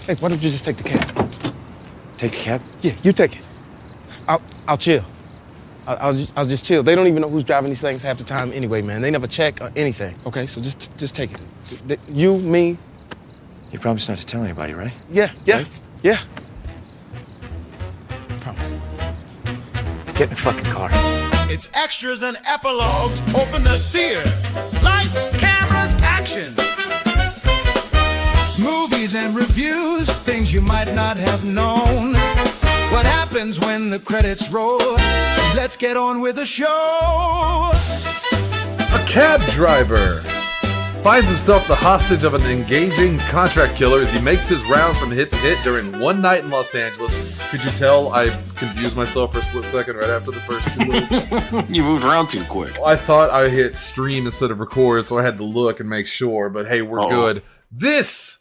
Hey, why don't you just take the cab? Take the cab? Yeah, you take it. I'll chill. I'll just chill. They don't even know who's driving these things half the time anyway, man. They never check or anything. Okay, so just take it. You, me. You promise not to tell anybody, right? Yeah. Right? Yeah. Promise. Get in the fucking car. It's extras and epilogues. Open the theater. Lights, cameras, action. Movies and reviews, things you might not have known. What happens when the credits roll? Let's get on with the show. A cab driver finds himself the hostage of an engaging contract killer as he makes his rounds from hit to hit during one night in Los Angeles. Could you tell I confused myself for a split second right after the first two words? You moved around too quick. I thought I hit stream instead of record, so I had to look and make sure, but hey, we're good. This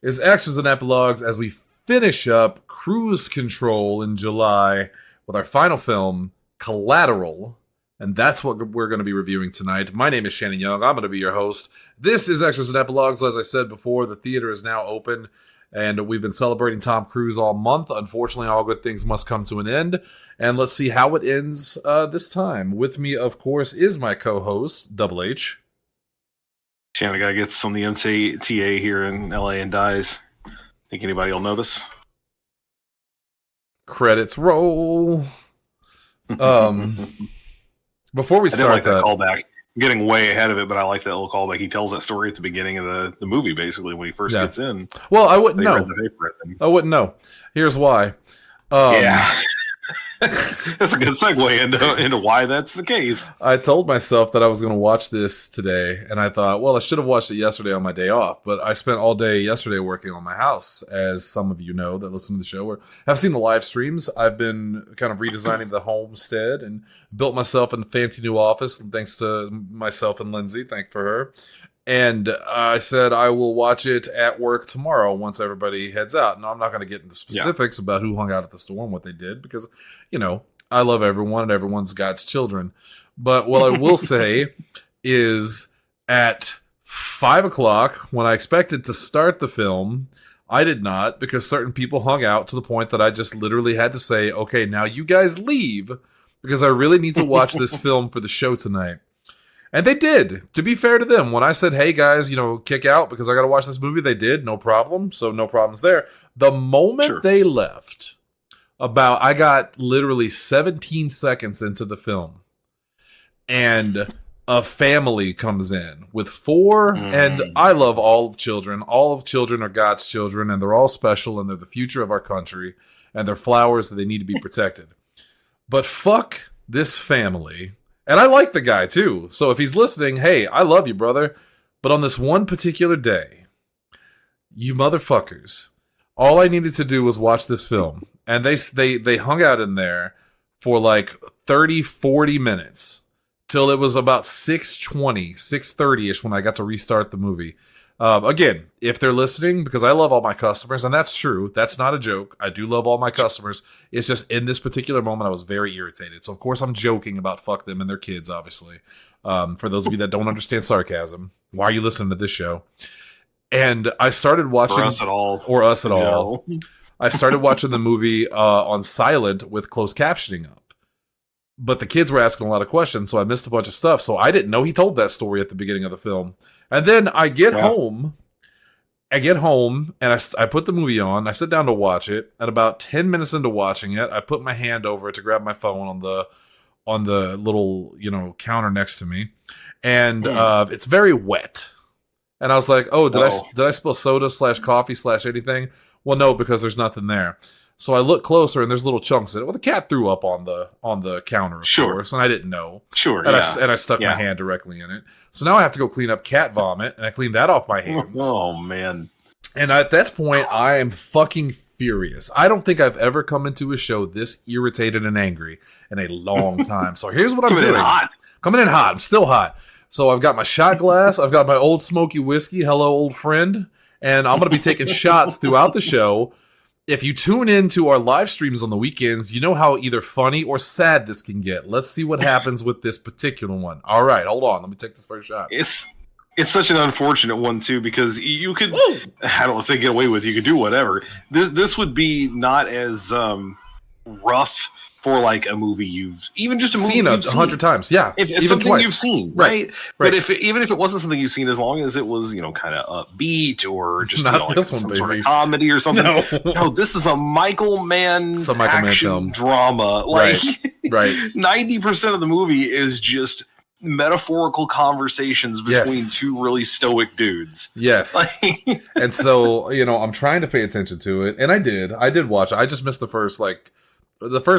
is Extras and Epilogues as we finish up Cruise Control in July with our final film, Collateral. And that's what we're going to be reviewing tonight. My name is Shannon Young. I'm going to be your host. This is Extras and Epilogues. As I said before, the theater is now open, and we've been celebrating Tom Cruise all month. Unfortunately, all good things must come to an end. And let's see how it ends this time. With me, of course, is my co-host, Double H. Shannon, the guy gets on the MTA here in LA and dies. Think anybody will notice? Credits roll. Before we start that callback, I'm getting way ahead of it, but I like that little callback. He tells that story at the beginning of the movie, basically, when he first gets in. Well, I wouldn't know. I wouldn't know. Here's why. Yeah. That's a good segue into why that's the case. I told myself that I was going to watch this today, and I thought, well, I should have watched it yesterday on my day off, but I spent all day yesterday working on my house, as some of you know that listen to the show or have seen the live streams. I've been kind of redesigning the homestead and built myself a fancy new office, and thanks to myself and Lindsay, thank for her. And I said I will watch it at work tomorrow once everybody heads out. Now, I'm not going to get into specifics about who hung out at the store and what they did because, you know, I love everyone and everyone's God's children. But what I will say is at 5 o'clock, when I expected to start the film, I did not because certain people hung out to the point that I just literally had to say, okay, now you guys leave because I really need to watch this film for the show tonight. And they did. To be fair to them, when I said, hey guys, you know, kick out because I got to watch this movie, they did. No problem. So no problems there. The moment they left, I got literally 17 seconds into the film. And a family comes in with 4. And I love all of children. All of children are God's children. And they're all special. And they're the future of our country. And they're flowers that they need to be protected. But fuck this family. And I like the guy, too. So if he's listening, hey, I love you, brother. But on this one particular day, you motherfuckers, all I needed to do was watch this film. And they hung out in there for like 30, 40 minutes. Till it was about 6:20, 6:30-ish when I got to restart the movie. Again, if they're listening, because I love all my customers, and that's true. That's not a joke. I do love all my customers. It's just in this particular moment, I was very irritated. So, of course, I'm joking about fuck them and their kids, obviously. For those of you that don't understand sarcasm, why are you listening to this show? And I started watching... Or us at all. Or us at all. I started watching the movie on silent with closed captioning up. But the kids were asking a lot of questions, so I missed a bunch of stuff. So I didn't know he told that story at the beginning of the film. And then I get home, and I put the movie on. I sit down to watch it. And about 10 minutes into watching it, I put my hand over it to grab my phone on the little, you know, counter next to me. And it's very wet. And I was like, oh, did I spill soda / coffee / anything? Well, no, because there's nothing there. So I look closer, and there's little chunks in it. Well, the cat threw up on the counter, of course, and I didn't know. And I stuck my hand directly in it. So now I have to go clean up cat vomit, and I cleaned that off my hands. Oh, man. And at that point, I am fucking furious. I don't think I've ever come into a show this irritated and angry in a long time. So here's what I'm doing. Coming in hot. I'm still hot. So I've got my shot glass. I've got my old smoky whiskey. Hello, old friend. And I'm going to be taking shots throughout the show. If you tune in to our live streams on the weekends, you know how either funny or sad this can get. Let's see what happens with this particular one. All right, hold on. Let me take this first shot. It's such an unfortunate one too, because you could, I don't want to say get away with, you could do whatever. This would be not as rough for like a movie even just a movie seen 100 times, yeah, if it's even something twice. You've seen, right? But even if it wasn't something you've seen, as long as it was kind of upbeat or just Not like this one, some baby. sort of comedy or something. No, this is a Michael Mann it's a Michael Mann film drama. Like right. 90% of the movie is just metaphorical conversations between two really stoic dudes. Yes. And so, I'm trying to pay attention to it. And I did watch it. I just missed the first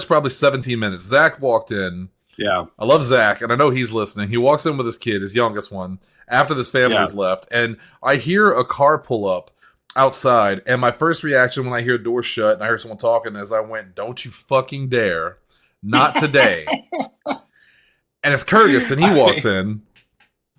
probably 17 minutes. Zach walked in. Yeah. I love Zach, and I know he's listening. He walks in with his kid, his youngest one, after this family has left. And I hear a car pull up outside. And my first reaction when I hear a door shut and I hear someone talking is I went, "Don't you fucking dare. Not today." And it's Curtis, and he walks in,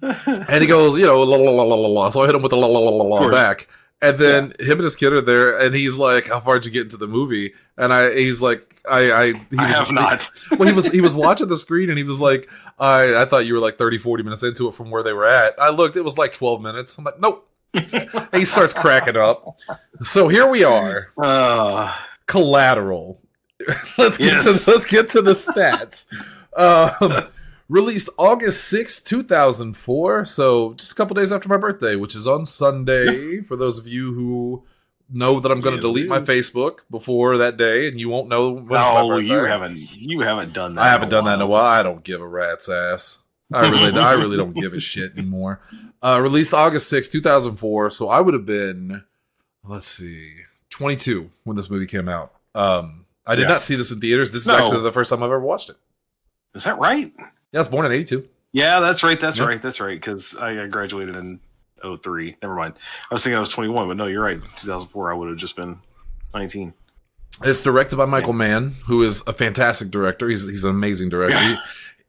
and he goes, la la la la la. So I hit him with the la la la la back, and then him and his kid are there, and he's like, "How far did you get into the movie?" And he's like, I have not. Well, he was watching the screen, and he was like, I thought you were like 30, 40 minutes into it from where they were at. I looked, it was like 12 minutes. I'm like, nope. And he starts cracking up. So here we are, Collateral. Let's get to the stats. Released August 6th, 2004, so just a couple days after my birthday, which is on Sunday. For those of you who know that I'm going to delete my Facebook before that day, and you won't know when it's my birthday. You haven't done that. I haven't done that in a while. I don't give a rat's ass. I really don't give a shit anymore. Released August 6th, 2004, so I would have been, 22 when this movie came out. I did not see this in theaters. This is actually the first time I've ever watched it. Is that right? Yeah, I was born in 82. Yeah, that's right. That's right. Because I graduated in 03. Never mind. I was thinking I was 21, but no, you're right. 2004, I would have just been 19. It's directed by Michael Mann, who is a fantastic director. He's an amazing director.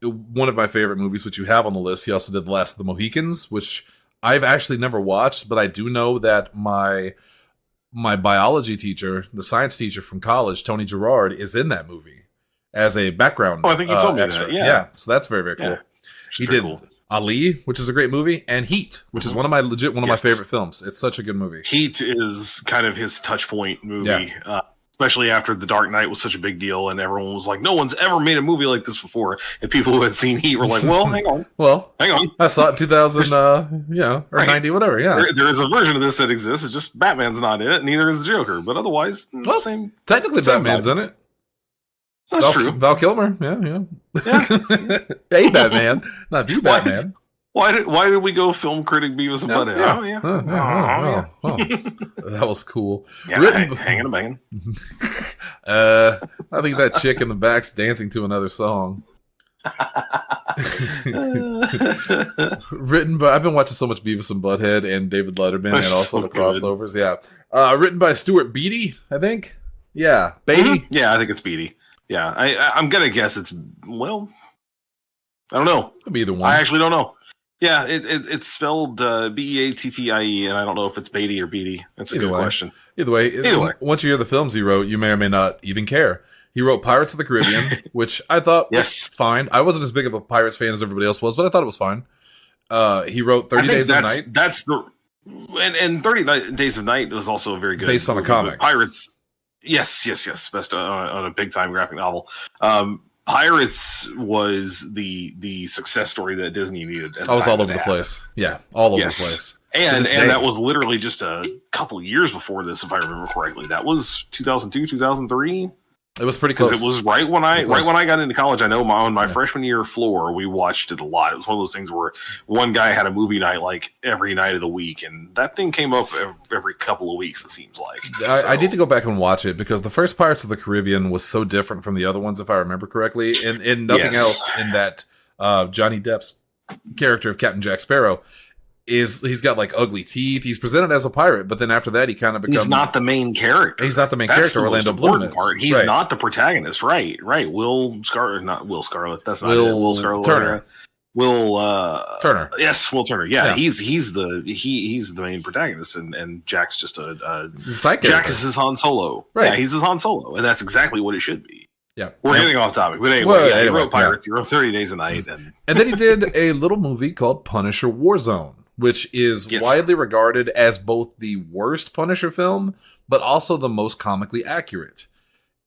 One of my favorite movies, which you have on the list. He also did The Last of the Mohicans, which I've actually never watched, but I do know that my biology teacher, the science teacher from college, Tony Gerard, is in that movie as a background. Oh, I think you told me extra. that. Yeah. So that's very, very cool. Yeah. He did Ali, which is a great movie, and Heat, which is one of my favorite films. It's such a good movie. Heat is kind of his touch point movie, especially after The Dark Knight was such a big deal, and everyone was like, "No one's ever made a movie like this before." And people who had seen Heat were like, "Well, hang on, hang on." I saw it in 2000, or 90, whatever. Yeah, there is a version of this that exists. It's just Batman's not in it, neither is the Joker. But otherwise, technically, Batman's in it. That's true. Val Kilmer, yeah. Hey, Batman, not the Batman. Why did we go film critic Beavis and Butthead? Yeah. Oh. That was cool. Yeah, hanging a banging. I think that chick in the back's dancing to another song. Written by, I've been watching so much Beavis and Butthead and David Letterman, and also the crossovers. Yeah, written by Stuart Beatty, I think. Yeah, Beatty. Mm-hmm. Yeah, I think it's Beatty. Yeah, I'm gonna guess it's I don't know. Could be either one. I actually don't know. Yeah, it's spelled Beattie, and I don't know if it's Beatty or Beatty. That's a good question. Either way, once you hear the films he wrote, you may or may not even care. He wrote Pirates of the Caribbean, which I thought was fine. I wasn't as big of a Pirates fan as everybody else was, but I thought it was fine. He wrote 30 Days of Night. And 30 Days of Night was also very good. Based on a comic. Pirates. Yes. Best on a big time graphic novel. Pirates was the success story that Disney needed. I was all over the place. Yeah, all over the place. And that was literally just a couple years before this, if I remember correctly. That was 2002, 2003. It was pretty close. It was right when I got into college. I know on my freshman year floor, we watched it a lot. It was one of those things where one guy had a movie night like every night of the week, and that thing came up every couple of weeks. It seems like. I need to go back and watch it because the first Pirates of the Caribbean was so different from the other ones, if I remember correctly, and nothing else in that Johnny Depp's character of Captain Jack Sparrow. He's got like ugly teeth. He's presented as a pirate, but then after that, he kind of becomes. He's not the main character. He's not the main character. Orlando Bloom is. He's not the protagonist. Right. Will Scarlet. Not Will Scarlet. That's not Will Scarlet. Turner. Turner. Yes, Will Turner. Yeah. He's the main protagonist, and Jack's just a side character. Jack is his Han Solo. Right. Yeah, he's his Han Solo, and that's exactly what it should be. Yeah, we're getting off topic, but anyway, he wrote Pirates. He wrote 30 Days a Night, and then he did a little movie called Punisher Warzone, which is widely regarded as both the worst Punisher film, but also the most comically accurate.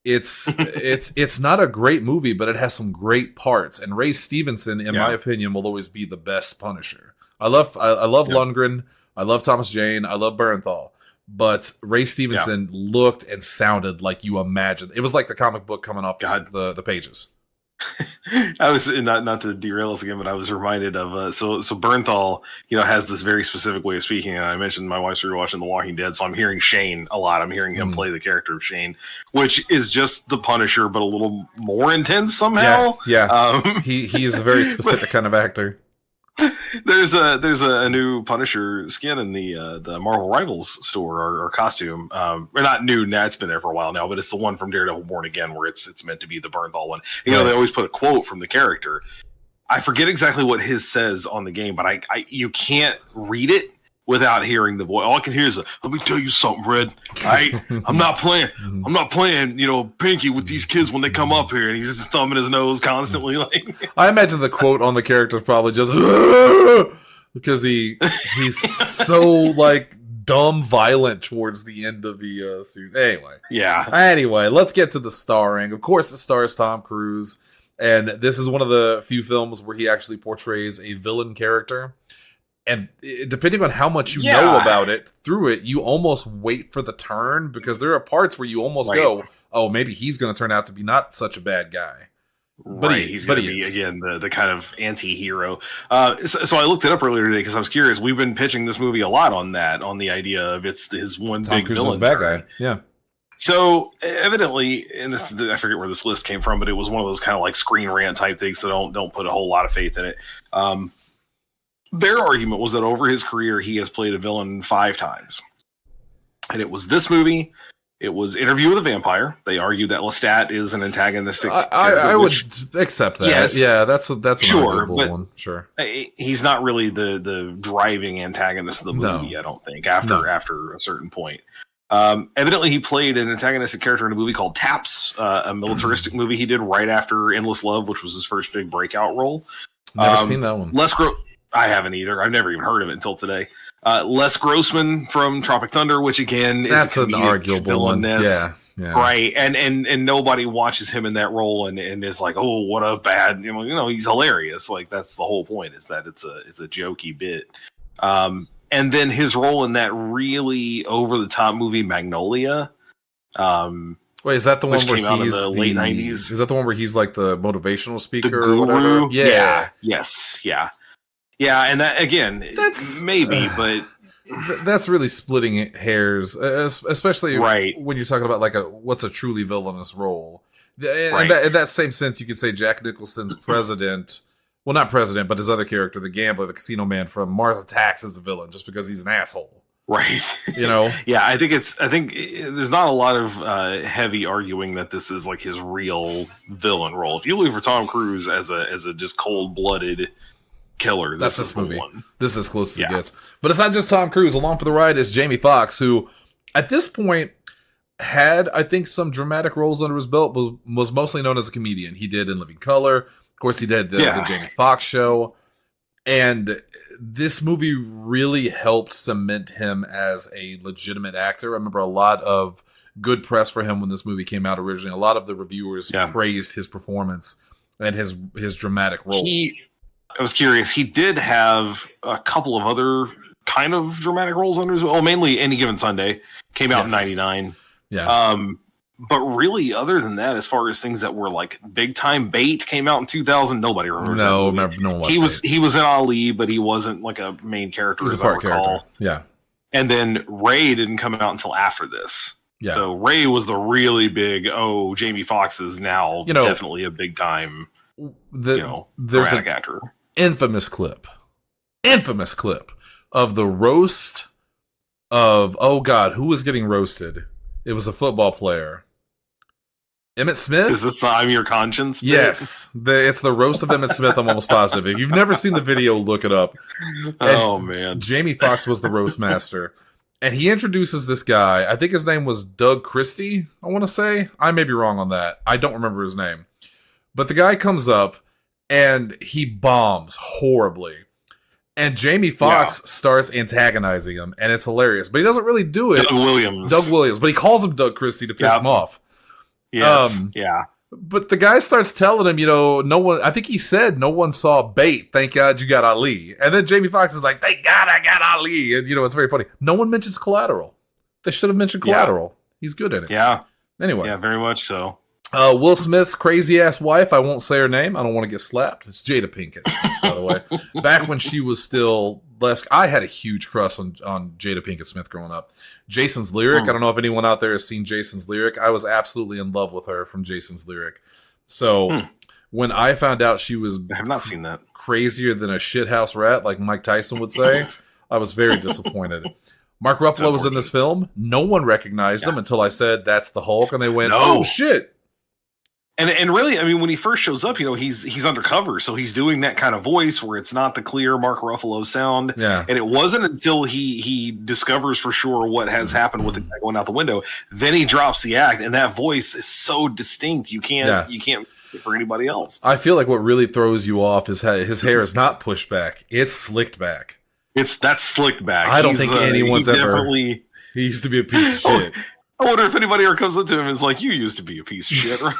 It's not a great movie, but it has some great parts. And Ray Stevenson, in my opinion, will always be the best Punisher. I love Lundgren, I love Thomas Jane, I love Bernthal. But Ray Stevenson looked and sounded like you imagined. It was like the comic book coming off the pages. I was not to derail us again, but I was reminded of so Bernthal, has this very specific way of speaking. And I mentioned my wife's rewatching The Walking Dead, so I'm hearing Shane a lot. I'm hearing him play the character of Shane, which is just the Punisher, but a little more intense somehow. Yeah. He's a very specific kind of actor. There's a new Punisher skin in the Marvel Rivals store or costume. Or not new now, it's been there for a while now, but it's the one from Daredevil Born Again where it's meant to be the Bernthal one. They always put a quote from the character. I forget exactly what his says on the game, but you can't read it without hearing the voice. All I can hear is, "Let me tell you something, Red. I'm not playing. I'm not playing, Pinky with these kids when they come up here." And he's just thumbing his nose constantly. I imagine the quote on the character is probably just because he's so dumb violent towards the end of the series. Anyway, let's get to the starring. Of course, it stars Tom Cruise, and this is one of the few films where he actually portrays a villain character. And depending on how much you know about it, through it, you almost wait for the turn, because there are parts where you almost go, "Oh, maybe he's going to turn out to be not such a bad guy." But he's going to be again the kind of anti-hero. So I looked it up earlier today because I was curious. We've been pitching this movie a lot on the idea of it's his one Tom big Cruise villain. Is a bad guy. Yeah. So evidently, and I forget where this list came from, but it was one of those kind of Screen Rant type things. So don't put a whole lot of faith in it. Their argument was that over his career, he has played a villain 5 times. And it was this movie. It was Interview with a Vampire. They argue that Lestat is an antagonistic character. I would accept that. Yes. Yeah, that's an arguable one. Sure. He's not really the driving antagonist of the movie, I don't think, after a certain point. Evidently, he played an antagonistic character in a movie called Taps, a militaristic movie he did right after Endless Love, which was his first big breakout role. Never seen that one. I haven't either. I've never even heard of it until today. Les Grossman from Tropic Thunder, which again is an arguable one. Yeah. Right. And nobody watches him in that role and is like, "Oh, what a bad," he's hilarious. That's the whole point, is that it's a jokey bit. And then his role in that really over the top movie Magnolia. Wait, is that the one where he's in the late 90s? Is that the one where he's the motivational speaker or whatever? Yeah. Yes. Yeah. Yeah, and that again, that's maybe, but that's really splitting hairs, especially when you're talking about what's a truly villainous role. In that same sense, you could say Jack Nicholson's president. Well, not president, but his other character, the gambler, the casino man from Mars Attacks, is a villain just because he's an asshole. Right. Yeah, I think there's not a lot of heavy arguing that this is his real villain role. If you look for Tom Cruise as a just cold-blooded killer, that's this movie. One. This is as close as it gets. But it's not just Tom Cruise. Along for the ride is Jamie Foxx, who at this point had, I think, some dramatic roles under his belt, but was mostly known as a comedian. He did In Living Color. Of course, he did the Jamie Foxx Show. And this movie really helped cement him as a legitimate actor. I remember a lot of good press for him when this movie came out originally. A lot of the reviewers praised his performance and his dramatic role. I was curious. He did have a couple of other kind of dramatic roles under his belt. Mainly Any Given Sunday came out in '99. Yeah. But really, other than that, as far as things that were Big Time Bait came out in 2000, nobody remembers. No one watched He was in Ali, but he wasn't a main character. He was a part character. Yeah. And then Ray didn't come out until after this. Yeah. So Ray was the really big. Jamie Foxx is now definitely a big time. There's dramatic actor. Infamous clip of the roast of, oh God, who was getting roasted? It was a football player. Emmitt Smith? Is this the I'm Your Conscience? Yes. It's the roast of Emmitt Smith, I'm almost positive. If you've never seen the video, look it up. Oh, man. Jamie Foxx was the roast master. And he introduces this guy. I think his name was Doug Christie, I want to say. I may be wrong on that. I don't remember his name. But the guy comes up, and he bombs horribly. And Jamie Foxx starts antagonizing him, and it's hilarious. But he doesn't really do it. Doug Williams. But he calls him Doug Christie to piss him off. Yes. But the guy starts telling him, no one, I think he said, no one saw bait. Thank God you got Ali. And then Jamie Foxx is like, thank God I got Ali. And, it's very funny. No one mentions Collateral. They should have mentioned Collateral. He's good at it. Yeah. Anyway. Yeah, very much so. Will Smith's crazy ass wife, I won't say her name. I don't want to get slapped. It's Jada Pinkett, by the way. Back when she was still less, I had a huge crush on Jada Pinkett Smith growing up. Jason's Lyric. I don't know if anyone out there has seen Jason's Lyric. I was absolutely in love with her from Jason's Lyric. So when I found out she was I have not seen that. Crazier than a shithouse rat, like Mike Tyson would say, I was very disappointed. Mark Ruffalo was in this film. No one recognized him until I said, that's the Hulk. And they went, oh, shit. And really, I mean, when he first shows up, he's undercover, so he's doing that kind of voice where it's not the clear Mark Ruffalo sound. Yeah. And it wasn't until he discovers for sure what has happened with the guy going out the window, then he drops the act, and that voice is so distinct you can't for anybody else. I feel like what really throws you off is his hair is not pushed back; it's slicked back. That's slicked back. I don't think anyone's ever. He used to be a piece of shit. I wonder if anybody ever comes up to him and is like, you used to be a piece of shit, right?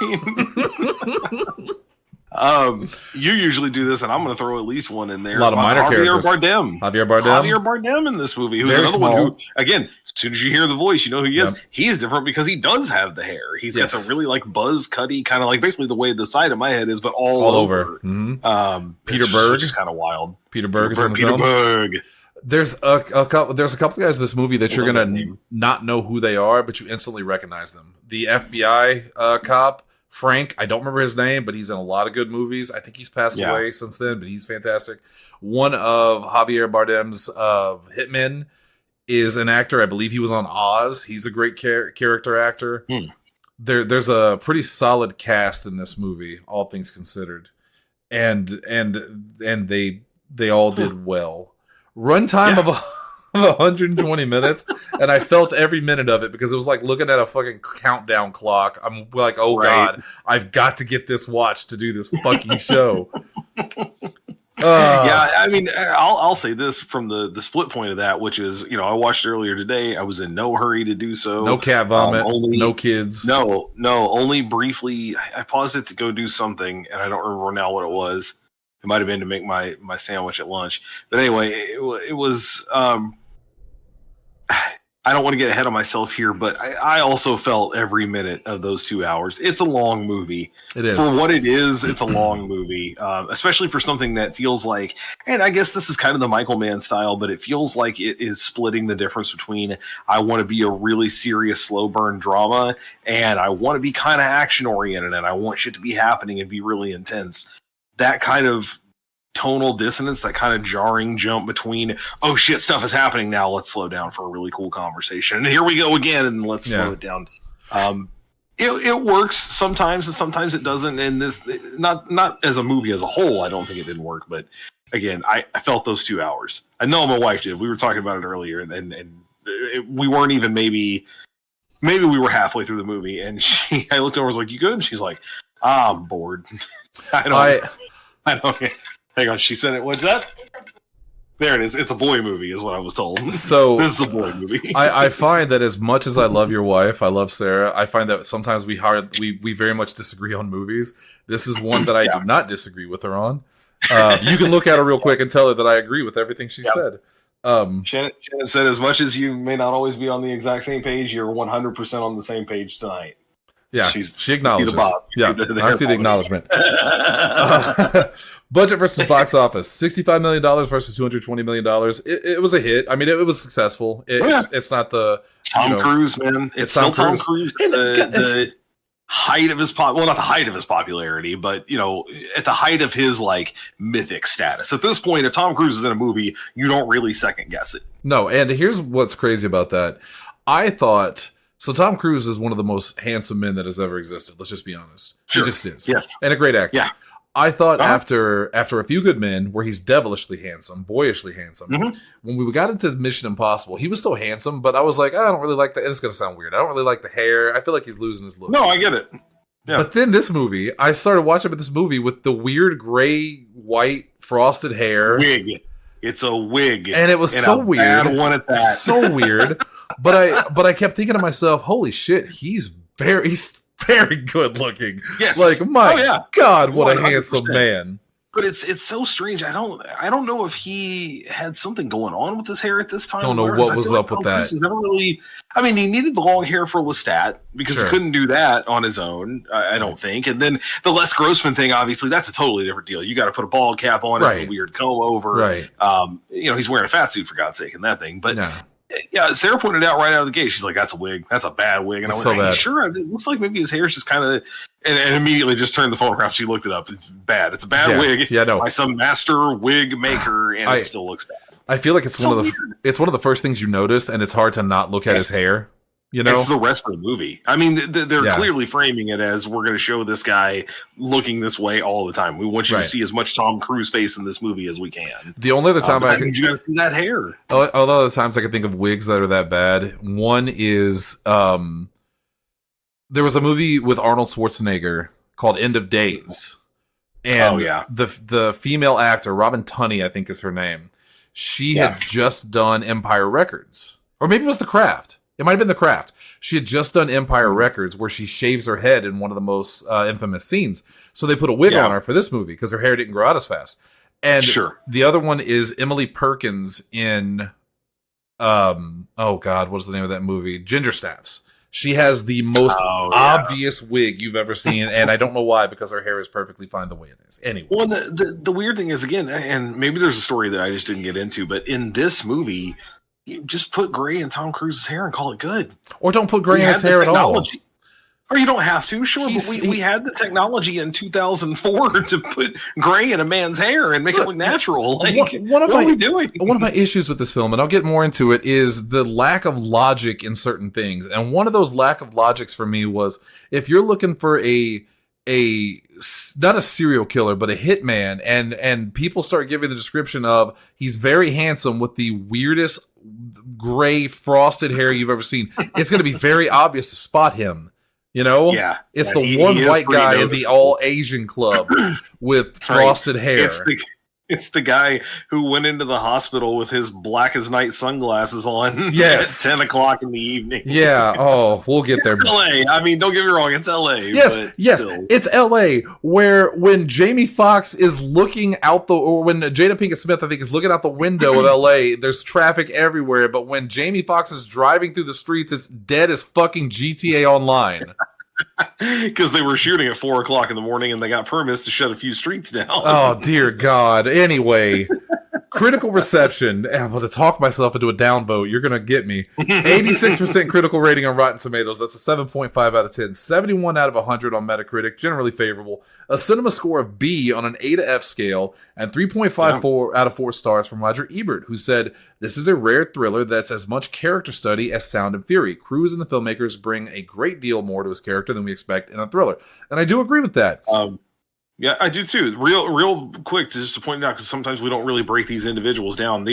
You usually do this, and I'm going to throw at least one in there. A lot of minor characters. Javier Bardem in this movie, who's another one who, again, as soon as you hear the voice, you know who he is. He's different because he does have the hair. He's got the really like buzz cutty, kind of like basically the way the side of my head is, but all over. Mm-hmm. Peter Berg, which is kind of wild. Peter Berg is in the film. There's a couple guys in this movie that you're gonna not know who they are, but you instantly recognize them. The FBI cop Frank, I don't remember his name, but he's in a lot of good movies. I think he's passed away since then, but he's fantastic. One of Javier Bardem's hitmen is an actor. I believe he was on Oz. He's a great character actor. There's a pretty solid cast in this movie, all things considered, and they all did well. Runtime of 120 minutes, and I felt every minute of it because it was like looking at a fucking countdown clock. I'm like, oh God, I've got to get this watched to do this fucking show. Yeah, I mean, I'll say this from the split point of that, which is, I watched it earlier today. I was in no hurry to do so. No cat vomit, no kids. No, only briefly. I paused it to go do something, and I don't remember now what it was. It might have been to make my sandwich at lunch. But anyway, it was... I don't want to get ahead of myself here, but I also felt every minute of those 2 hours. It's a long movie. It is. For what it is, it's a long movie, especially for something that feels like... And I guess this is kind of the Michael Mann style, but it feels like it is splitting the difference between I want to be a really serious, slow-burn drama, and I want to be kind of action-oriented, and I want shit to be happening and be really intense. That kind of tonal dissonance, that kind of jarring jump between, oh shit, stuff is happening now, let's slow down for a really cool conversation, and here we go again, and let's slow it down. It works sometimes, and sometimes it doesn't, and this, not as a movie as a whole, I don't think it didn't work, but again, I felt those 2 hours. I know my wife did. We were talking about it earlier, and we weren't even maybe we were halfway through the movie, and I looked over and was like, you good? And she's like, I'm bored. I don't. Hang on, she said it. What's that? There it is. It's a boy movie, is what I was told. So this is a boy movie. I find that as much as I love your wife, I love Sarah. I find that sometimes we very much disagree on movies. This is one that I do not disagree with her on. You can look at her real quick and tell her that I agree with everything she said. Shannon said, as much as you may not always be on the exact same page, you're 100% on the same page tonight. Yeah, she acknowledges. Yeah, I see the acknowledgement. Budget versus box office: $65 million versus $220 million. It was a hit. I mean, it was successful. It's not the Tom Cruise, man. It's still Tom Cruise. The height of his not the height of his popularity, but at the height of his like mythic status. At this point, if Tom Cruise is in a movie, you don't really second guess it. No, and here's what's crazy about that. I thought. So Tom Cruise is one of the most handsome men that has ever existed. Let's just be honest. Sure. He just is. Yes. And a great actor. Yeah. I thought after A Few Good Men, where he's devilishly handsome, boyishly handsome, when we got into Mission Impossible, he was still handsome, but I was like, I don't really like that. And it's going to sound weird. I don't really like the hair. I feel like he's losing his look. No, I get it. Yeah. This movie, I started watching this movie with the weird gray, white, frosted hair. Wig. It's a wig, and it was so weird. Bad one at that. So weird. But I kept thinking to myself, "Holy shit, he's very good looking." Yes. Like, my God, what 100%. A handsome man. But it's so strange. I don't know if he had something going on with his hair at this time. Don't know what was up with that. Never really. I mean, he needed the long hair for Lestat because he couldn't do that on his own. I don't think. And then the Les Grossman thing, obviously, that's a totally different deal. You got to put a bald cap on. It's a weird comb over. Right. He's wearing a fat suit for God's sake in that thing. But yeah, Sarah pointed out right out of the gate. She's like, "That's a wig. That's a bad wig." And I went, "Hey, sure. It looks like maybe his hair's just kind of." And immediately just turned the phone around. She looked it up. It's bad. It's a bad wig by some master wig maker, and it still looks bad. I feel like it's one of the first things you notice, and it's hard to not look at his hair. You know, it's the rest of the movie. I mean, they're clearly framing it as we're going to show this guy looking this way all the time. We want you to see as much Tom Cruise face in this movie as we can. The only other time you got to see that hair. Although the times I can think of wigs that are that bad. One is there was a movie with Arnold Schwarzenegger called End of Days, and the female actor Robin Tunney, I think is her name. She had just done Empire Records, or maybe it was The Craft. It might have been The Craft. She had just done Empire Records, where she shaves her head in one of the most infamous scenes. So they put a wig on her for this movie because her hair didn't grow out as fast. And the other one is Emily Perkins in, oh God, what's the name of that movie? Ginger Snaps. She has the most obvious wig you've ever seen, and I don't know why, because her hair is perfectly fine the way it is. Anyway. Well, the weird thing is, again, and maybe there's a story that I just didn't get into, but in this movie, you just put gray in Tom Cruise's hair and call it good. Or don't put gray in his hair at all. Or you don't have to, sure, but we had the technology in 2004 to put gray in a man's hair and make it look natural. Like, what are we doing? One of my issues with this film, and I'll get more into it, is the lack of logic in certain things. And one of those lack of logics for me was, if you're looking for a not a serial killer, but a hitman, and people start giving the description of he's very handsome with the weirdest gray frosted hair you've ever seen, it's going to be very obvious to spot him. You know? Yeah. It's the one white guy in the all Asian club with frosted hair. It's the guy who went into the hospital with his black as night sunglasses on at 10 o'clock in the evening. Yeah. Oh, we'll get there. It's LA. I mean, don't get me wrong. It's LA. Yes. It's LA, where when Jamie Foxx is looking out or when Jada Pinkett Smith, I think, is looking out the window of LA, there's traffic everywhere. But when Jamie Foxx is driving through the streets, it's dead as fucking GTA Online. Because they were shooting at 4 o'clock in the morning and they got permits to shut a few streets down. Oh, dear God. Anyway, critical reception. Well, to talk myself into a downvote, you're going to get me. 86% critical rating on Rotten Tomatoes. That's a 7.5 out of 10. 71 out of 100 on Metacritic. Generally favorable. A cinema score of B on an A to F scale. And 3.54 out of 4 stars from Roger Ebert, who said, "This is a rare thriller that's as much character study as sound and fury. Cruise and the filmmakers bring a great deal more to his character than we expect in a thriller." And I do agree with that. Yeah, I do too. Real quick, just to point out, because sometimes we don't really break these individuals down.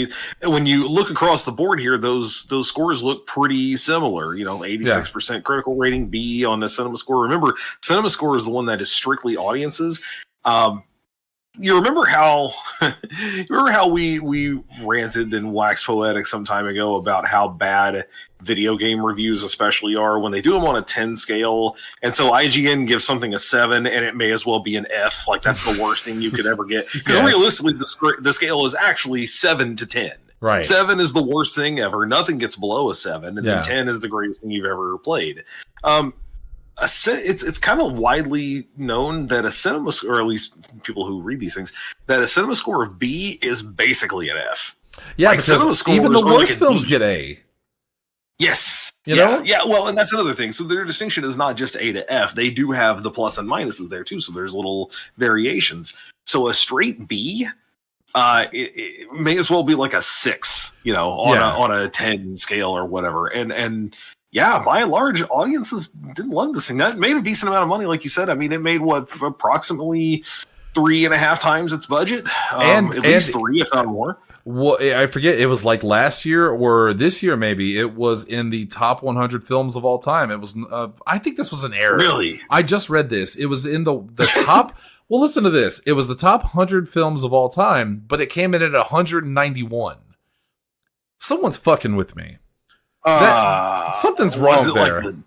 When you look across the board here, those scores look pretty similar. 86% critical rating, B on the cinema score. Remember, cinema score is the one that is strictly audiences. You remember how we ranted and waxed poetic some time ago about how bad video game reviews especially are when they do them on a 10 scale, and so IGN gives something a 7 and it may as well be an F. Like, that's the worst thing you could ever get, because realistically the scale is actually 7 to 10. Right. 7 is the worst thing ever. Nothing gets below a 7, and then 10 is the greatest thing you've ever played. It's kind of widely known that a cinema, or at least people who read these things, that a cinema score of B is basically an F. Yeah, like, because even the worst films get A. Yes. You know? Yeah, well, and that's another thing. So their distinction is not just A to F. They do have the plus and minuses there too, so there's little variations. So a straight B, it may as well be like a 6, on a 10 scale or whatever. And yeah, by and large, audiences didn't love this thing. That made a decent amount of money, like you said. I mean, it made approximately 3.5 times its budget, at least 3, if not more. Well, I forget. It was like last year or this year, maybe. It was in the top 100 films of all time. It was. I think this was an error. Really? I just read this. It was in the top Well, listen to this. It was the top 100 films of all time, but it came in at 191. Someone's fucking with me. Something's wrong there. Like the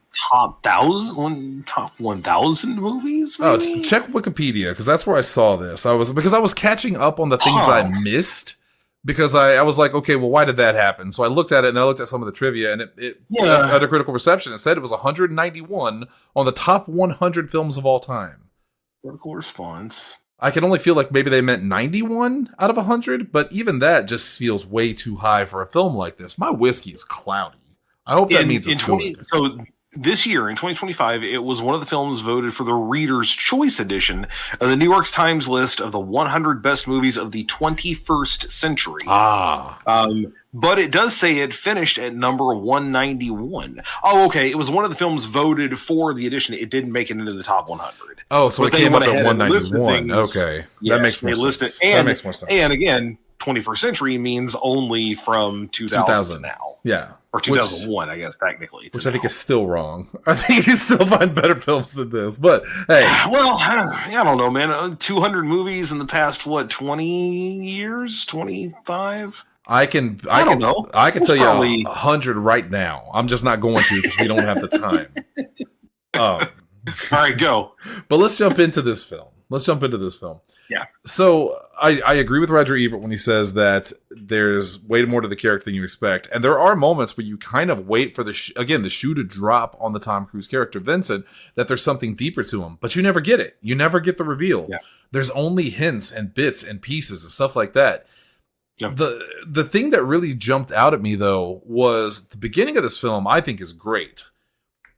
top 1,000 movies? Maybe? Oh, check Wikipedia, because that's where I saw this. I was catching up on the things I missed, because I was like, okay, well, why did that happen? So I looked at it, and I looked at some of the trivia, and it had a critical reception. It said it was 191 on the top 100 films of all time. Critical response. I can only feel like maybe they meant 91 out of 100, but even that just feels way too high for a film like this. My whiskey is cloudy. I hope that means it's good. So this year, in 2025, it was one of the films voted for the Reader's Choice edition of the New York Times list of the 100 best movies of the 21st century. But it does say it finished at number 191. Oh, okay. It was one of the films voted for the edition. It didn't make it into the top 100. Oh, so it came up at 191. Okay. Yes, that makes more sense. That makes more sense. And again, 21st century means only from 2000 now. Yeah. Or 2001, I guess, technically. Which I think is still wrong. I think you still find better films than this. But, hey. Well, I don't know, man. 200 movies in the past, 20 years? 25? I can tell you 100 right now. I'm just not going to because we don't have the time. All right, go. But let's jump into this film. Yeah. So I agree with Roger Ebert when he says that there's way more to the character than you expect. And there are moments where you kind of wait for the shoe to drop on the Tom Cruise character, Vincent, that there's something deeper to him. But you never get it. You never get the reveal. Yeah. There's only hints and bits and pieces and stuff like that. Yeah. The thing that really jumped out at me, though, was the beginning of this film, I think, is great.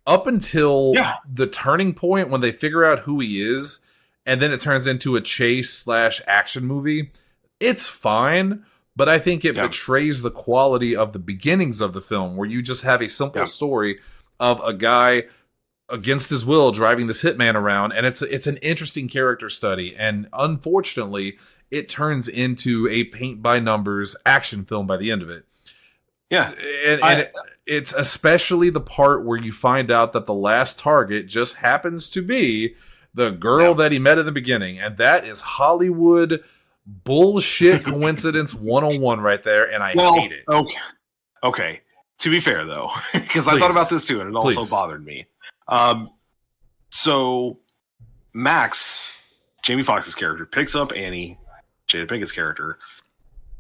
Up until the turning point when they figure out who he is, and then it turns into a chase/action movie. It's fine, but I think it betrays the quality of the beginnings of the film, where you just have a simple story of a guy against his will driving this hitman around, and it's an interesting character study. And unfortunately, it turns into a paint-by-numbers action film by the end of it. Yeah. And it's especially the part where you find out that the last target just happens to be the girl that he met in the beginning. And that is Hollywood bullshit coincidence 101 right there, and I hate it. Okay. To be fair, though, because I thought about this too, and it also bothered me. So Max, Jamie Foxx's character, picks up Annie, Jada Pinkett's character,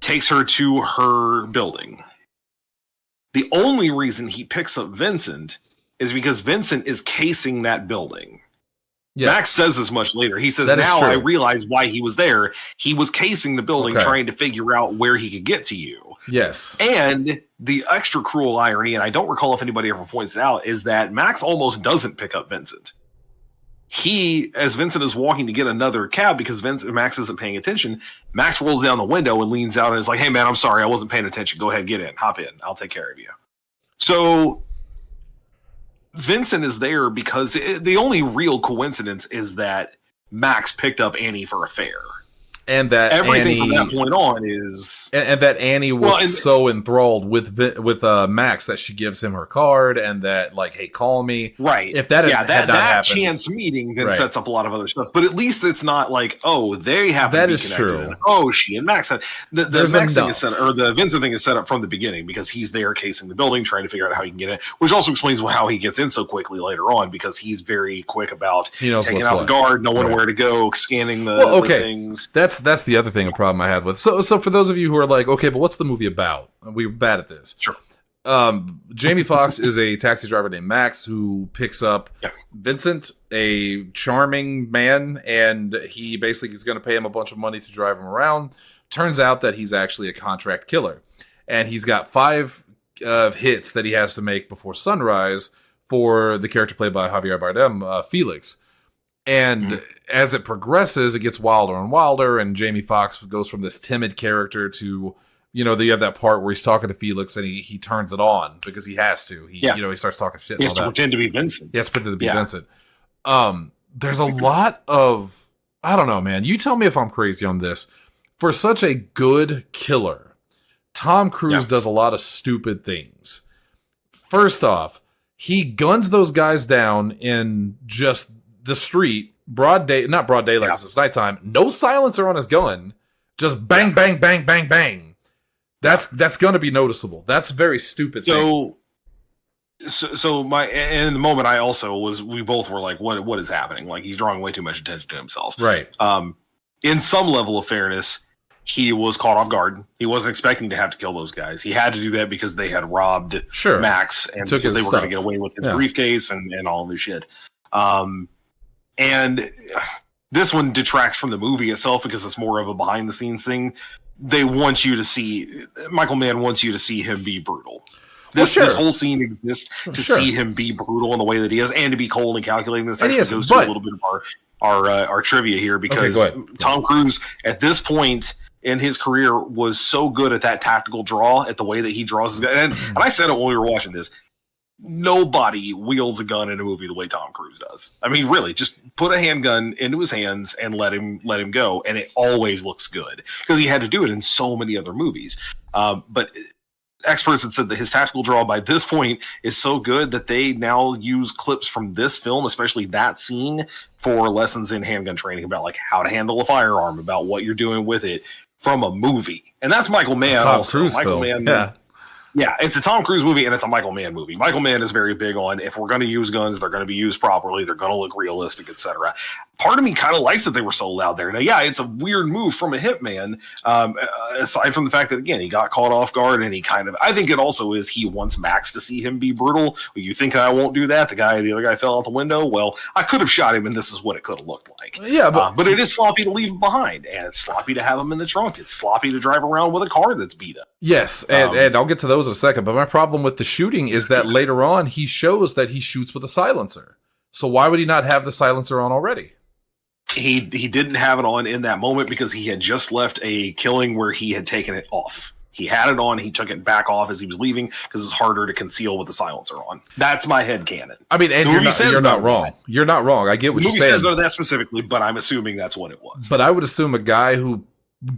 takes her to her building. The only reason he picks up Vincent is because Vincent is casing that building. Yes. Max says as much later. He says, now I realize why he was there. He was casing the building, trying to figure out where he could get to you. Yes. And the extra cruel irony, and I don't recall if anybody ever points it out, is that Max almost doesn't pick up Vincent. As Vincent is walking to get another cab because Max isn't paying attention, Max rolls down the window and leans out and is like, hey, man, I'm sorry. I wasn't paying attention. Go ahead, get in. Hop in. I'll take care of you. So Vincent is there because the only real coincidence is that Max picked up Annie for a fare. And that everything from that point on is... And that Annie was so enthralled with Max that she gives him her card and that, like, hey, call me. Right. If that had not happened... chance meeting then sets up a lot of other stuff. But at least it's not like, oh, they have to be connected. True. And, oh, she and Max have... The Max thing is set up, or the Vincent thing is set up from the beginning because he's there casing the building, trying to figure out how he can get in, which also explains how he gets in so quickly later on because he's very quick about taking out the guard, knowing where to go, scanning the things. That's the other thing, a problem I had with. So for those of you who are like, okay, but what's the movie about? We're bad at this. Sure. Jamie Foxx is a taxi driver named Max who picks up Vincent, a charming man, and he basically is going to pay him a bunch of money to drive him around. Turns out that he's actually a contract killer, and he's got 5 hits that he has to make before sunrise for the character played by Javier Bardem, Felix. And as it progresses, it gets wilder and wilder, and Jamie Foxx goes from this timid character to, you have that part where he's talking to Felix and he turns it on because he has to. He starts talking shit. He has to pretend to be Vincent. He has to pretend to be Vincent. There's a lot of, I don't know, man. You tell me if I'm crazy on this. For such a good killer, Tom Cruise does a lot of stupid things. First off, he guns those guys down in just the street broad day, not broad daylight, 'cause it's nighttime. No silencer on his gun. Just bang, bang, bang, bang, bang. That's going to be noticeable. That's very stupid. So and in the moment we both were like, what is happening? Like, he's drawing way too much attention to himself. Right. In some level of fairness, he was caught off guard. He wasn't expecting to have to kill those guys. He had to do that because they had robbed Max, and because they were going to get away with his briefcase and all this shit. And this one detracts from the movie itself because it's more of a behind the scenes thing. They want you to see, Michael Mann wants you to see him be brutal. This whole scene exists to see him be brutal in the way that he is, and to be cold and calculating. This actually goes to a little bit of our trivia here, because Tom Cruise at this point in his career was so good at that tactical draw, at the way that he draws his gun. And I said it when we were watching this. Nobody wields a gun in a movie the way Tom Cruise does. I mean, really, just put a handgun into his hands and let him go, and it always looks good because he had to do it in so many other movies. But experts have said that his tactical draw by this point is so good that they now use clips from this film, especially that scene, for lessons in handgun training about like how to handle a firearm, about what you're doing with it from a movie. And that's Michael Mann. Tom Cruise film. Yeah, it's a Tom Cruise movie, and it's a Michael Mann movie. Michael Mann is very big on, if we're going to use guns, they're going to be used properly, they're going to look realistic, etc. Part of me kind of likes that they were so loud there. Now, yeah, it's a weird move from a hitman, aside from the fact that, again, he got caught off guard, and I think it also is he wants Max to see him be brutal. Well, you think I won't do that? The other guy fell out the window? Well, I could have shot him, and this is what it could have looked like. Yeah, but it is sloppy to leave him behind, and it's sloppy to have him in the trunk. It's sloppy to drive around with a car that's beat up. Yes, and I'll get to those in a second, but my problem with the shooting is that later on he shows that he shoots with a silencer. So why would he not have the silencer on already? He didn't have it on in that moment because he had just left a killing where he had taken it off. He had it on, he took it back off as he was leaving because it's harder to conceal with the silencer on. That's my headcanon. I mean, and you're not wrong. You're not wrong. I get what you're saying. The movie says no to that specifically, but I'm assuming that's what it was. But I would assume a guy who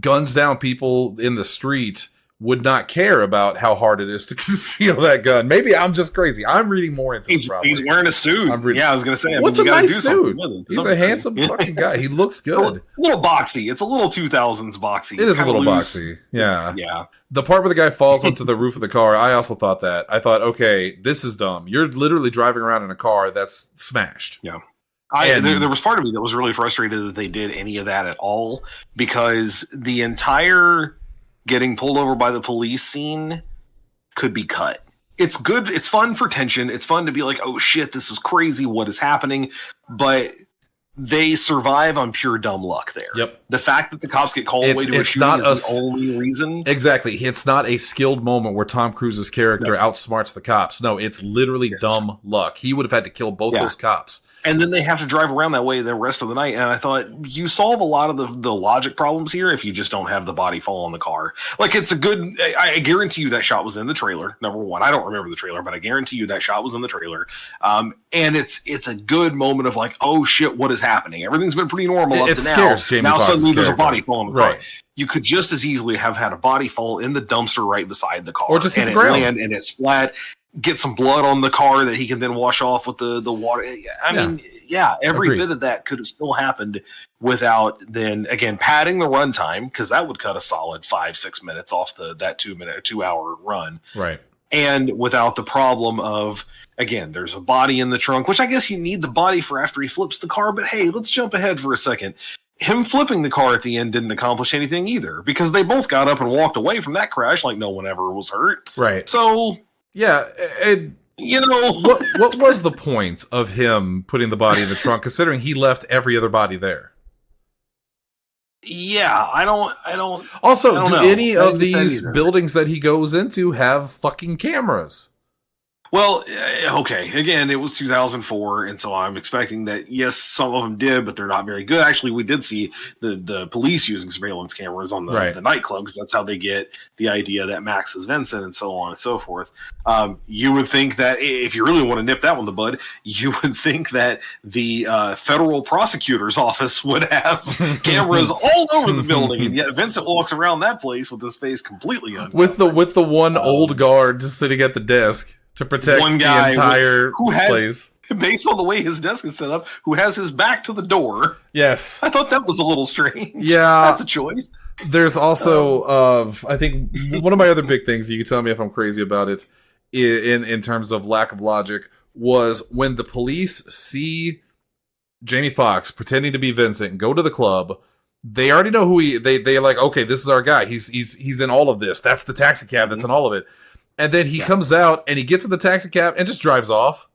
guns down people in the street would not care about how hard it is to conceal that gun. Maybe I'm just crazy. I'm reading more into it. He's wearing a suit. Yeah, I was going to say. What's a nice suit? He's a handsome fucking guy. He looks good. A little boxy. It's a little 2000s boxy. It is a little boxy. Yeah. Yeah. The part where the guy falls onto the roof of the car, I also thought that. I thought, okay, this is dumb. You're literally driving around in a car that's smashed. Yeah. There was part of me that was really frustrated that they did any of that at all, because the entire getting pulled over by the police scene could be cut. It's good. It's fun for tension. It's fun to be like, oh shit, this is crazy. What is happening? But they survive on pure dumb luck there. Yep. The fact that the cops get called away to a shooting is the only reason. Exactly. It's not a skilled moment where Tom Cruise's character outsmarts the cops. No, it's literally dumb luck. He would have had to kill both those cops. And then they have to drive around that way the rest of the night. And I thought, you solve a lot of the logic problems here if you just don't have the body fall on the car. Like, it's a good... I guarantee you that shot was in the trailer, number one. I don't remember the trailer, but I guarantee you that shot was in the trailer. And it's a good moment of like, oh shit, what is happening? Everything's been pretty normal up to now. It scares Jamie Now Foxx's suddenly there's a character. body fall on the car. You could just as easily have had a body fall in the dumpster right beside the car. Or just hit the ground. And it splat, get some blood on the car that he can then wash off with the water. I mean... Yeah, every bit of that could have still happened without then, again, padding the runtime, because that would cut a solid 5-6 minutes off that 2 hour run. Right. And without the problem of, again, there's a body in the trunk, which I guess you need the body for after he flips the car. But hey, let's jump ahead for a second. Him flipping the car at the end didn't accomplish anything either, because they both got up and walked away from that crash like no one ever was hurt. Right. So, yeah, you know, what was the point of him putting the body in the trunk, considering he left every other body there? Yeah, I don't. Also, do any of these buildings that he goes into have fucking cameras? Well, okay. Again, it was 2004, and so I'm expecting that, yes, some of them did, but they're not very good. Actually, we did see the police using surveillance cameras on the nightclub, because that's how they get the idea that Max is Vincent and so on and so forth. You would think that, if you really want to nip that one in the bud, you would think that the federal prosecutor's office would have cameras all over the building, and yet Vincent walks around that place with his face completely uncovered. With the one old guard just sitting at the desk to protect the entire place. based on the way his desk is set up, who has his back to the door. Yes. I thought that was a little strange. Yeah. That's a choice. There's also, I think one of my other big things, you can tell me if I'm crazy about it, in terms of lack of logic, was when the police see Jamie Foxx pretending to be Vincent and go to the club. They already know who they're like, okay, this is our guy. He's in all of this. That's the taxi cab that's in all of it. And then he comes out and he gets in the taxi cab and just drives off.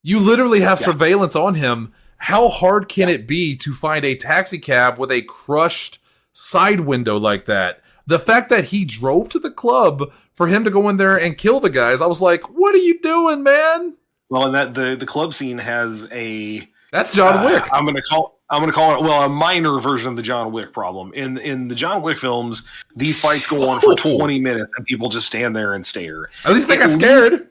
You literally have surveillance on him. How hard can it be to find a taxi cab with a crushed side window like that? The fact that he drove to the club for him to go in there and kill the guys, I was like, what are you doing, man? Well, and that the club scene has that's John Wick. I'm gonna call it a minor version of the John Wick problem. In the John Wick films, these fights go on for 20 minutes and people just stand there and stare. At least they got scared.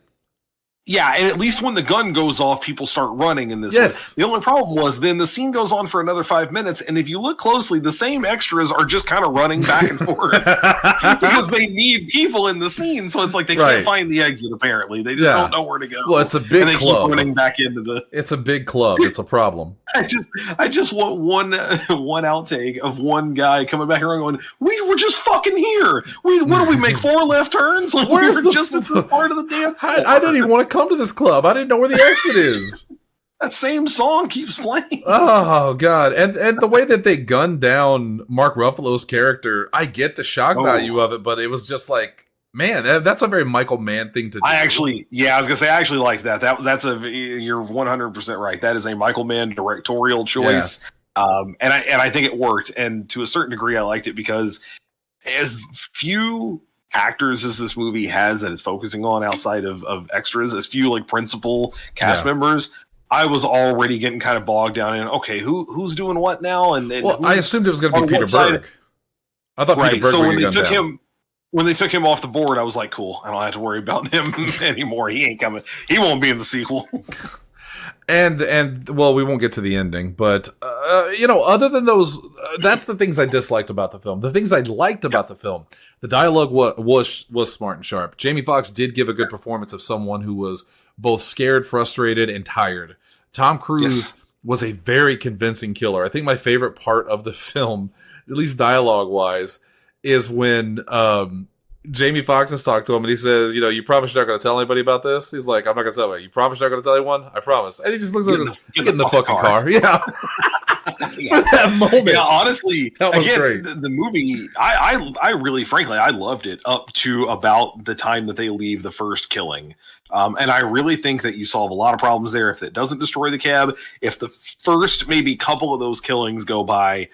Yeah, and at least when the gun goes off, people start running in this. Yes. The only problem was then the scene goes on for another 5 minutes, and if you look closely, the same extras are just kind of running back and forth because they need people in the scene. So it's like they can't find the exit. Apparently, they just don't know where to go. Well, it's a big club. Keep running back into the. It's a big club. It's a problem. I just want one outtake of one guy coming back around going, "We were just fucking here. What do we make 4 left turns? Like Where's we were just at the part of the dance floor. I didn't even want to come to this club. I didn't know where the exit is." That same song keeps playing. Oh God! And the way that they gunned down Mark Ruffalo's character, I get the shock value of it, but it was just like, man, that's a very Michael Mann thing to do. I was gonna say, I actually like that. You're 100% right. That is a Michael Mann directorial choice, and I think it worked. And to a certain degree, I liked it because as few actors as this movie has that it's focusing on outside of extras, as few like principal cast members, I was already getting kind of bogged down in who's doing what now, and I assumed it was going to be Peter Berg. I thought Peter Berg. So when when they took him off the board, I was like, cool, I don't have to worry about him anymore. He ain't coming. He won't be in the sequel. And well, we won't get to the ending, but other than those, that's the things I disliked about the film. The things I liked about the film, the dialogue was smart and sharp. Jamie Foxx did give a good performance of someone who was both scared, frustrated, and tired. Tom Cruise was a very convincing killer. I think my favorite part of the film, at least dialogue wise, is when Jamie Foxx has talked to him and he says, you promise you're not going to tell anybody about this? He's like, I'm not going to tell anybody. You promise you're not going to tell anyone? I promise. And he just looks like this, get in the fucking car. Yeah. For that moment. Yeah, honestly, that was great. The movie, I really, frankly, I loved it up to about the time that they leave the first killing. And I really think that you solve a lot of problems there if it doesn't destroy the cab. If the first maybe couple of those killings go by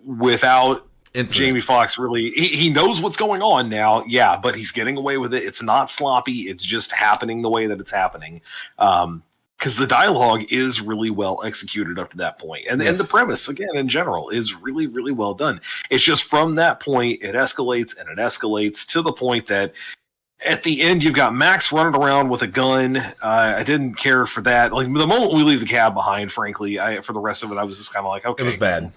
without Jamie Foxx really, he knows what's going on now, but he's getting away with it. It's not sloppy. It's just happening the way that it's happening. Because the dialogue is really well executed up to that point. And the premise, again, in general, is really, really well done. It's just from that point, it escalates and it escalates to the point that at the end, you've got Max running around with a gun. I didn't care for that. Like the moment we leave the cab behind, frankly, for the rest of it, I was just kind of like, okay, it was bad.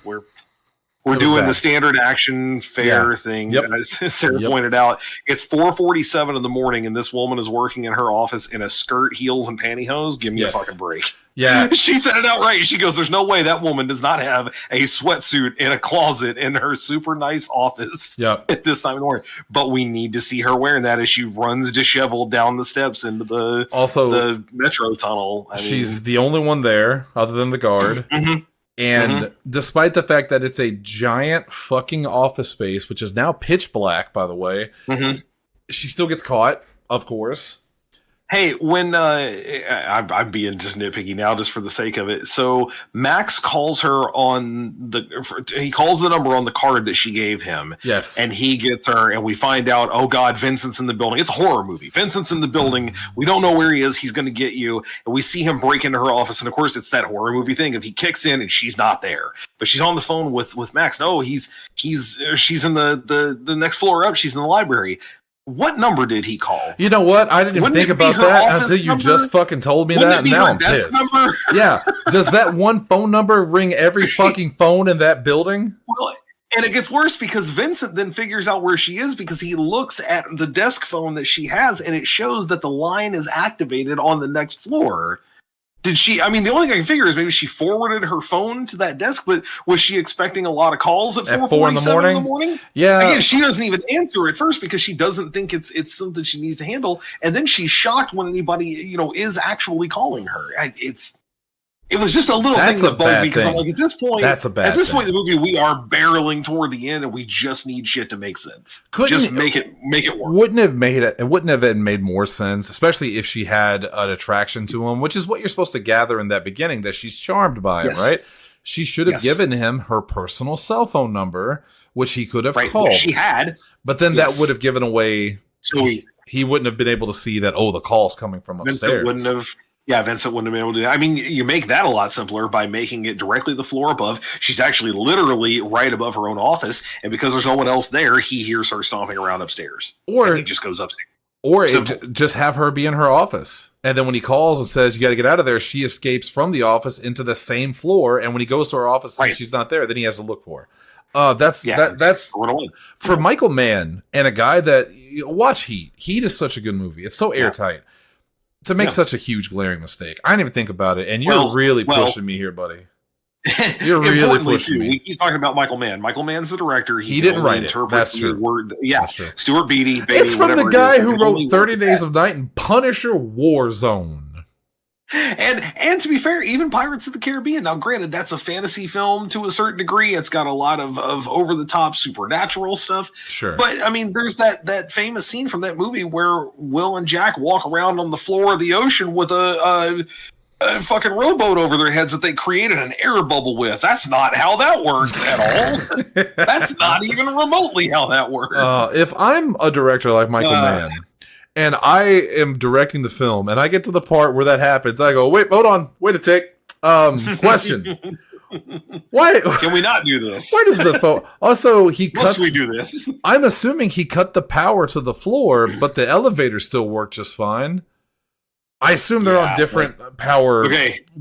We're doing the standard action fair thing. Yep. As Sarah pointed out, it's 4:47 in the morning, and this woman is working in her office in a skirt, heels, and pantyhose. Give me a fucking break. Yeah. She said it outright. She goes, there's no way that woman does not have a sweatsuit in a closet in her super nice office at this time in the morning. But we need to see her wearing that as she runs disheveled down the steps into the metro tunnel. She's the only one there other than the guard. And despite the fact that it's a giant fucking office space, which is now pitch black, by the way, she still gets caught, of course. Hey, when I'm being just nitpicky now, just for the sake of it. So Max calls her he calls the number on the card that she gave him. Yes, and he gets her, and we find out, oh God, Vincent's in the building. It's a horror movie. Vincent's in the building. We don't know where he is. He's going to get you. And we see him break into her office, and of course, it's that horror movie thing of he kicks in and she's not there, but she's on the phone with Max. No, she's in the next floor up. She's in the library. What number did he call? You know what? I didn't even think about that until you just fucking told me that. Now I'm pissed. Yeah. Does that one phone number ring every fucking phone in that building? Well, and it gets worse because Vincent then figures out where she is because he looks at the desk phone that she has and it shows that the line is activated on the next floor. Did she? I mean, the only thing I can figure is maybe she forwarded her phone to that desk, but was she expecting a lot of calls at 4 in the morning? Yeah. Again, she doesn't even answer at first because she doesn't think it's something she needs to handle, and then she's shocked when anybody is actually calling her. It was just a little thing that bugged me because I'm like, at this point, in the movie, we are barreling toward the end, and we just need shit to make sense. Just make it work. It wouldn't have made more sense, especially if she had an attraction to him, which is what you're supposed to gather in that beginning, that she's charmed by him, right? She should have given him her personal cell phone number, which he could have called. She had, but then that would have given away. So he wouldn't have been able to see that. Oh, the call's coming from upstairs. Vincent wouldn't have been able to do that. I mean, you make that a lot simpler by making it directly the floor above. She's actually literally right above her own office, and because there's no one else there, he hears her stomping around upstairs. Or he just goes upstairs. Or just have her be in her office. And then when he calls and says, you got to get out of there, she escapes from the office into the same floor. And when he goes to her office and she's not there, then he has to look for her. That's for Michael Mann and a guy that watch Heat. Heat is such a good movie. It's so airtight. To make such a huge glaring mistake. I didn't even think about it. And you're really pushing me here, buddy. You're really pushing me. We keep talking about Michael Mann. Michael Mann's the director. He didn't write it. That's true. That's true. Stuart Beattie. It's from the guy who wrote 30 Days of Night and Punisher Warzone. And to be fair, even Pirates of the Caribbean. Now, granted, that's a fantasy film to a certain degree. It's got a lot of over the top supernatural stuff. Sure. But I mean, there's that famous scene from that movie where Will and Jack walk around on the floor of the ocean with a fucking rowboat over their heads that they created an air bubble with. That's not how that works at all. That's not even remotely how that works. If I'm a director like Michael Mann, and I am directing the film, and I get to the part where that happens, I go, wait, hold on, wait a tick. Question. Why can we not do this? Why does the phone? Also, he cuts. Must we do this? I'm assuming he cut the power to the floor, but the elevator still worked just fine. I assume they're on different power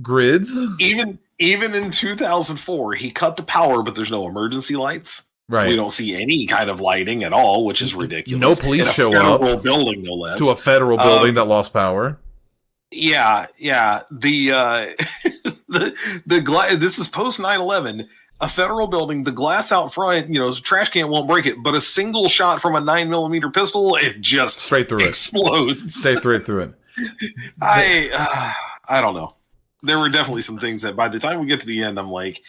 grids. Even in 2004, he cut the power, but there's no emergency lights. Right. We don't see any kind of lighting at all, which is ridiculous. No police show up. Federal building, no less. To a federal building that lost power. Yeah. The this is post 9/11. A federal building, the glass out front, trash can won't break it, but a single shot from a 9mm pistol, it just straight through explodes. Straight through it. I don't know. There were definitely some things that by the time we get to the end, I'm like,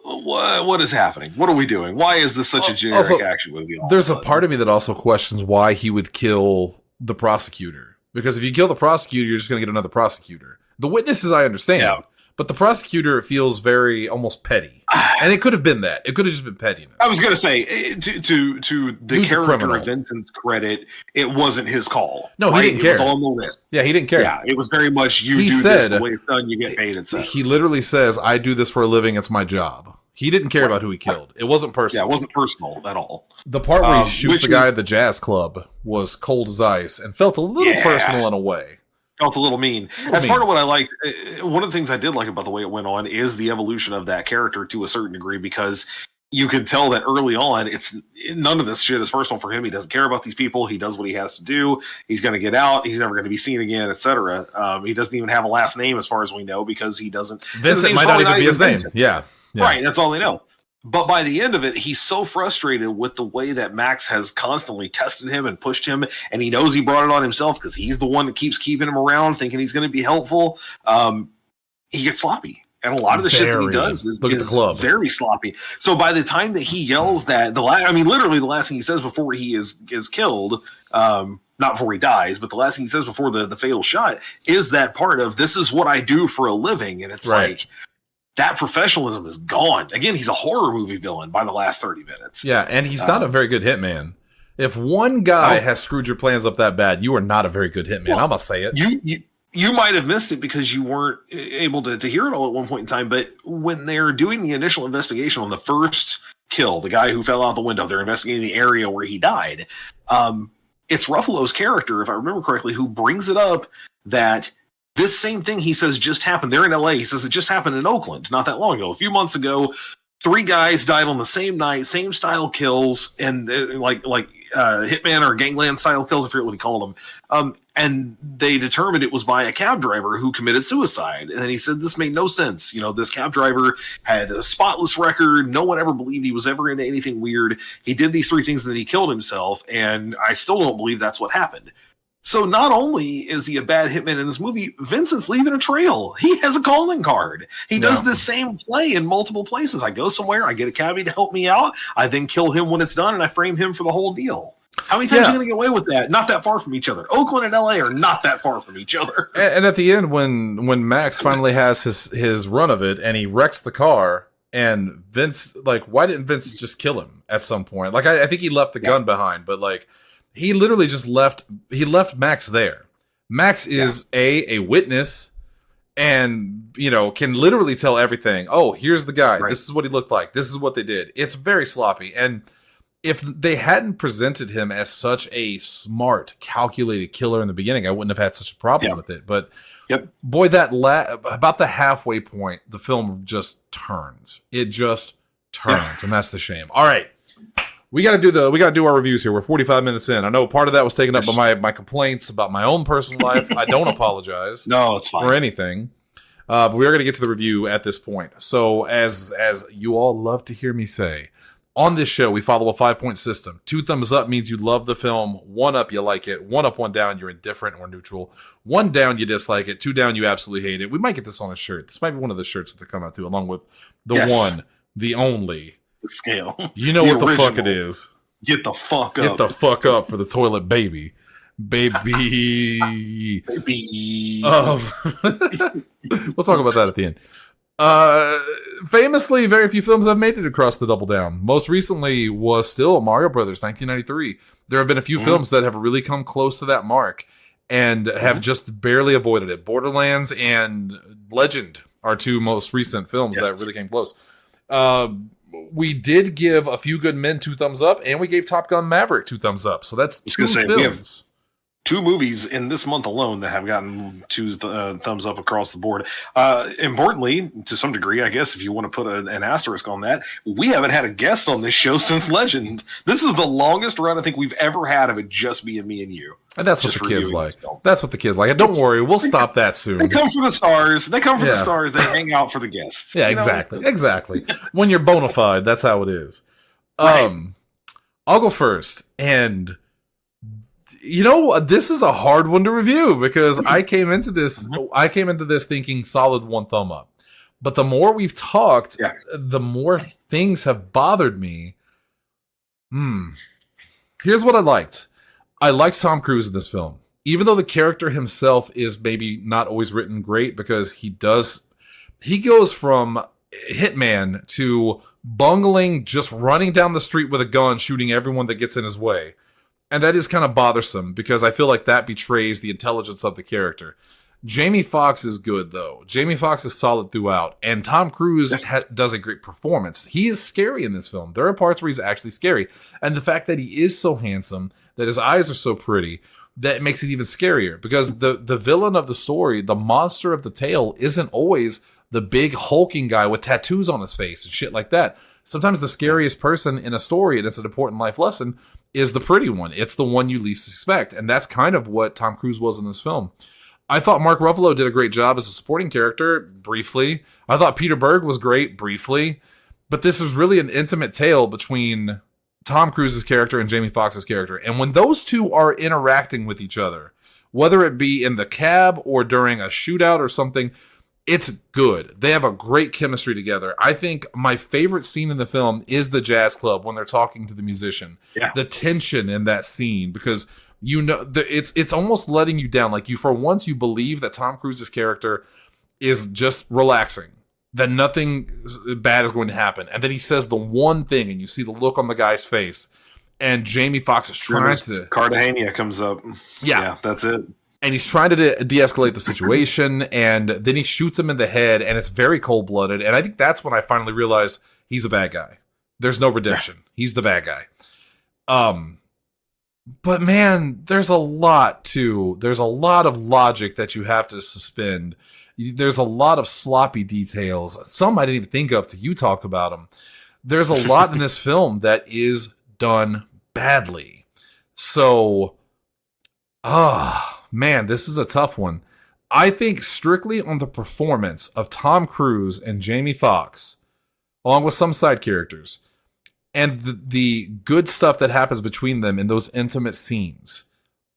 what is happening? What are we doing? Why is this such a generic action movie? There's a part of me that also questions why he would kill the prosecutor. Because if you kill the prosecutor, you're just going to get another prosecutor. The witnesses, I understand. But the prosecutor feels very almost petty. And it could have been that. It could have just been pettiness. I was going to say, to the character of Vincent's credit, it wasn't his call. No, he didn't care. It was on the list. Yeah, he didn't care. Yeah, it was very much, this the way it's done, you get paid, etc. He literally says, I do this for a living, it's my job. He didn't care about who he killed. It wasn't personal. Yeah, it wasn't personal at all. The part where he shoots the guy at the jazz club was cold as ice and felt a little personal in a way. Felt a little mean. Part of what I liked, one of the things I did like about the way it went on is the evolution of that character to a certain degree, because you can tell that early on, it's none of this shit is personal for him. He doesn't care about these people. He does what he has to do. He's going to get out. He's never going to be seen again, etc. He doesn't even have a last name as far as we know, because he doesn't. Vincent might not even be his name. Yeah. Right. That's all they know. But by the end of it, he's so frustrated with the way that Max has constantly tested him and pushed him, and he knows he brought it on himself because he's the one that keeps keeping him around, thinking he's going to be helpful. He gets sloppy. And a lot of the shit that he does is very sloppy. So by the time that he yells that, literally the last thing he says before he is killed, not before he dies, but the last thing he says before the fatal shot is that part of, this is what I do for a living. And it's like, that professionalism is gone. Again, he's a horror movie villain by the last 30 minutes. Yeah, and he's not a very good hitman. If one guy has screwed your plans up that bad, you are not a very good hitman. I'm going to say it. You might have missed it because you weren't able to hear it all at one point in time, but when they're doing the initial investigation on the first kill, the guy who fell out the window, they're investigating the area where he died. It's Ruffalo's character, if I remember correctly, who brings it up that this same thing he says just happened. They're in LA. He says it just happened in Oakland not that long ago. A few months ago, 3 guys died on the same night, same style kills, and like hitman or gangland style kills, I forget what he called them. And they determined it was by a cab driver who committed suicide. And then he said this made no sense. You know, this cab driver had a spotless record. No one ever believed he was ever into anything weird. He did these 3 things and then he killed himself. And I still don't believe that's what happened. So not only is he a bad hitman in this movie, Vincent's leaving a trail. He has a calling card. He does this same play in multiple places. I go somewhere, I get a cabbie to help me out, I then kill him when it's done, and I frame him for the whole deal. How many times are you going to get away with that? Not that far from each other. Oakland and LA are not that far from each other. And at the end, when Max finally has his run of it and he wrecks the car, and Vince, like, why didn't Vince just kill him at some point? Like, I think he left the gun behind, but like, he literally just left Max there. Max is a witness and, you know, can literally tell everything. Oh, here's the guy. Right. This is what he looked like. This is what they did. It's very sloppy. And if they hadn't presented him as such a smart, calculated killer in the beginning, I wouldn't have had such a problem with it. But boy, that about the halfway point, the film just turns. It just turns, and that's the shame. All right. We got to do our reviews here. We're 45 minutes in. I know part of that was taken up by my complaints about my own personal life. I don't apologize. No, it's fine. For anything. But we are going to get to the review at this point. So as you all love to hear me say, on this show, we follow a 5-point system. 2 thumbs up means you love the film. 1 up, you like it. 1 up, 1 down, you're indifferent or neutral. 1 down, you dislike it. 2 down, you absolutely hate it. We might get this on a shirt. This might be one of the shirts that they come out to, along with the one, the only. The scale. You know what the fuck it is. Get the fuck up. Get the fuck up for the toilet baby. Baby. We'll talk about that at the end. Famously, very few films have made it across the double down. Most recently was still Mario Brothers, 1993. There have been a few films that have really come close to that mark and have just barely avoided it. Borderlands and Legend are 2 most recent films that really came close. We did give A Few Good Men 2 thumbs up, and we gave Top Gun Maverick 2 thumbs up. So that's 2 films. 2 movies in this month alone that have gotten 2 thumbs up across the board. Importantly, to some degree, I guess, if you want to put an asterisk on that, we haven't had a guest on this show since Legend. This is the longest run I think we've ever had of it just being me and you. And that's what the kids like. That's what the kids like. And don't worry, we'll stop that soon. They come for the stars. They come for the stars. They hang out for the guests. Yeah, exactly. Exactly. When you're bona fide, that's how it is. Right. I'll go first. And you know, this is a hard one to review because I came into this thinking solid 1 thumb up. But the more we've talked, the more things have bothered me. Here's what I liked. I liked Tom Cruise in this film. Even though the character himself is maybe not always written great because he goes from hitman to bungling, just running down the street with a gun, shooting everyone that gets in his way. And that is kind of bothersome because I feel like that betrays the intelligence of the character. Jamie Foxx is good, though. Jamie Foxx is solid throughout. And Tom Cruise does a great performance. He is scary in this film. There are parts where he's actually scary. And the fact that he is so handsome, that his eyes are so pretty, that makes it even scarier. Because the villain of the story, the monster of the tale, isn't always the big hulking guy with tattoos on his face and shit like that. Sometimes the scariest person in a story, and it's an important life lesson, is the pretty one. It's the one you least expect. And that's kind of what Tom Cruise was in this film. I thought Mark Ruffalo did a great job as a supporting character, briefly. I thought Peter Berg was great, briefly. But this is really an intimate tale between Tom Cruise's character and Jamie Foxx's character. And when those two are interacting with each other, whether it be in the cab or during a shootout or something, it's good. They have a great chemistry together. I think my favorite scene in the film is the jazz club when they're talking to the musician. Yeah. The tension in that scene, because you know it's almost letting you down. Like, you for once you believe that Tom Cruise's character is just relaxing, that nothing bad is going to happen, and then he says the one thing, and you see the look on the guy's face, and Jamie Foxx is trying to Cartagena comes up. Yeah, that's it. And he's trying to de-escalate the situation, and then he shoots him in the head, and it's very cold-blooded. And I think that's when I finally realized he's a bad guy. There's no redemption. He's the bad guy. But man, there's a lot of logic that you have to suspend. There's a lot of sloppy details. Some I didn't even think of till you talked about them. There's a lot in this film that is done badly. So, man, this is a tough one. I think strictly on the performance of Tom Cruise and Jamie Foxx, along with some side characters, and the good stuff that happens between them in those intimate scenes,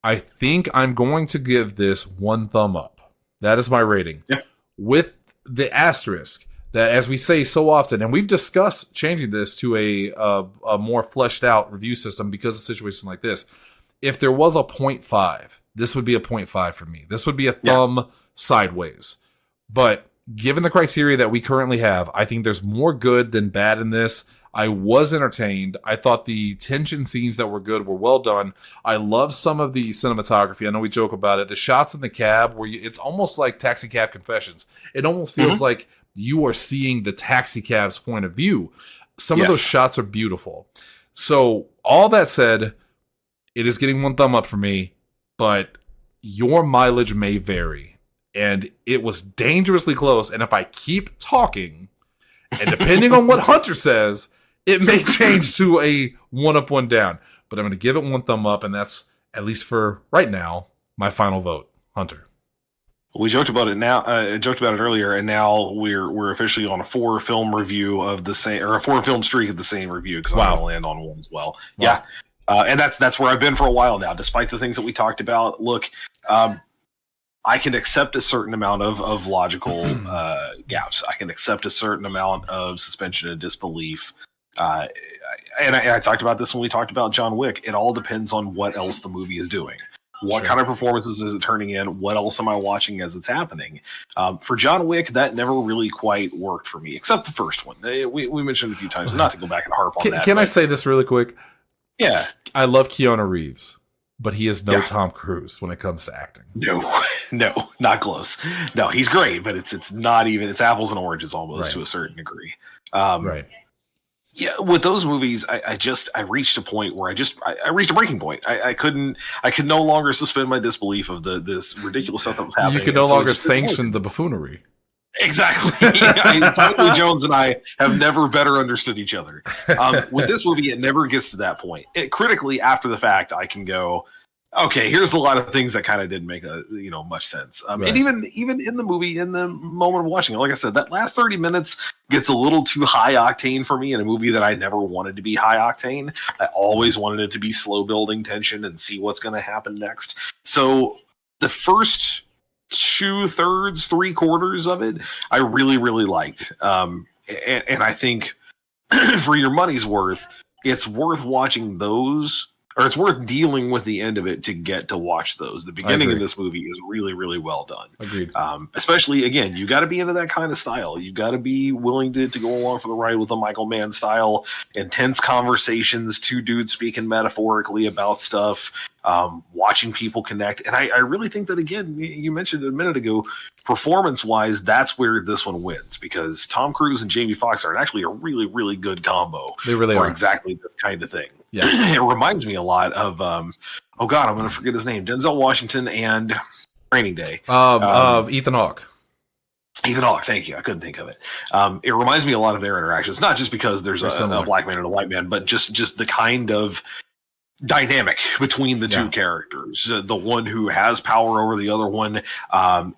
I think I'm going to give this 1 thumb up. That is my rating. Yeah. With the asterisk that, as we say so often, and we've discussed changing this to a more fleshed out review system because of situations like this. If there was a 0.5, this would be a 0.5 for me. This would be a thumb sideways. But given the criteria that we currently have, I think there's more good than bad in this. I was entertained. I thought the tension scenes that were good were well done. I love some of the cinematography. I know we joke about it. The shots in the cab, where it's almost like Taxi Cab Confessions. It almost feels like you are seeing the taxi cab's point of view. Some of those shots are beautiful. So all that said, it is getting 1 thumb up for me, but your mileage may vary. And it was dangerously close. And if I keep talking, and depending on what Hunter says, it may change to a 1 up, 1 down. But I'm going to give it 1 thumb up, and that's, at least for right now, my final vote. Hunter. We joked about it earlier, and now we're officially on a 4-film review of the same, or a 4-film streak of the same review, because I'm going to land on 1 as well. Wow. Yeah. And that's where I've been for a while now, despite the things that we talked about. Look, I can accept a certain amount of logical gaps. I can accept a certain amount of suspension of disbelief. And I talked about this when we talked about John Wick. It all depends on what else the movie is doing. What kind of performances is it turning in? What else am I watching as it's happening? For John Wick, that never really quite worked for me, except the first one. We mentioned it a few times, not to go back and harp on that. Can I say this really quick? Yeah. I love Keanu Reeves, but he is no Tom Cruise when it comes to acting. No, not close. No, he's great, but it's not even, it's apples and oranges almost to a certain degree. Right. Yeah, with those movies, I reached a point where I reached a breaking point. I could no longer suspend my disbelief of this ridiculous stuff that was happening. You could no longer sanction the buffoonery. Exactly. Tommy Lee Jones and I have never better understood each other. With this movie, it never gets to that point. Critically, after the fact, I can go, okay, here's a lot of things that kind of didn't make much sense. And even in the movie, in the moment of watching it, like I said, that last 30 minutes gets a little too high octane for me in a movie that I never wanted to be high octane. I always wanted it to be slow building tension and see what's going to happen next. So the first 2/3, 3/4 of it, I really, really liked. And I think for your money's worth, it's worth watching those, or it's worth dealing with the end of it to get to watch those. The beginning of this movie is really, really well done. Agreed. Especially, again, you got to be into that kind of style. You got to be willing to go along for the ride with the Michael Mann style. Intense conversations, 2 dudes speaking metaphorically about stuff, watching people connect. And I really think that, again, you mentioned it a minute ago, performance-wise, that's where this one wins, because Tom Cruise and Jamie Foxx are actually a really, really good combo. They really for are. Exactly this kind of thing. Yeah. It reminds me a lot of, I'm going to forget his name, Denzel Washington and Training Day. Of Ethan Hawke. Ethan Hawke, thank you. I couldn't think of it. It reminds me a lot of their interactions, not just because there's a black man and a white man, but just the kind of dynamic between the two characters. The one who has power over the other one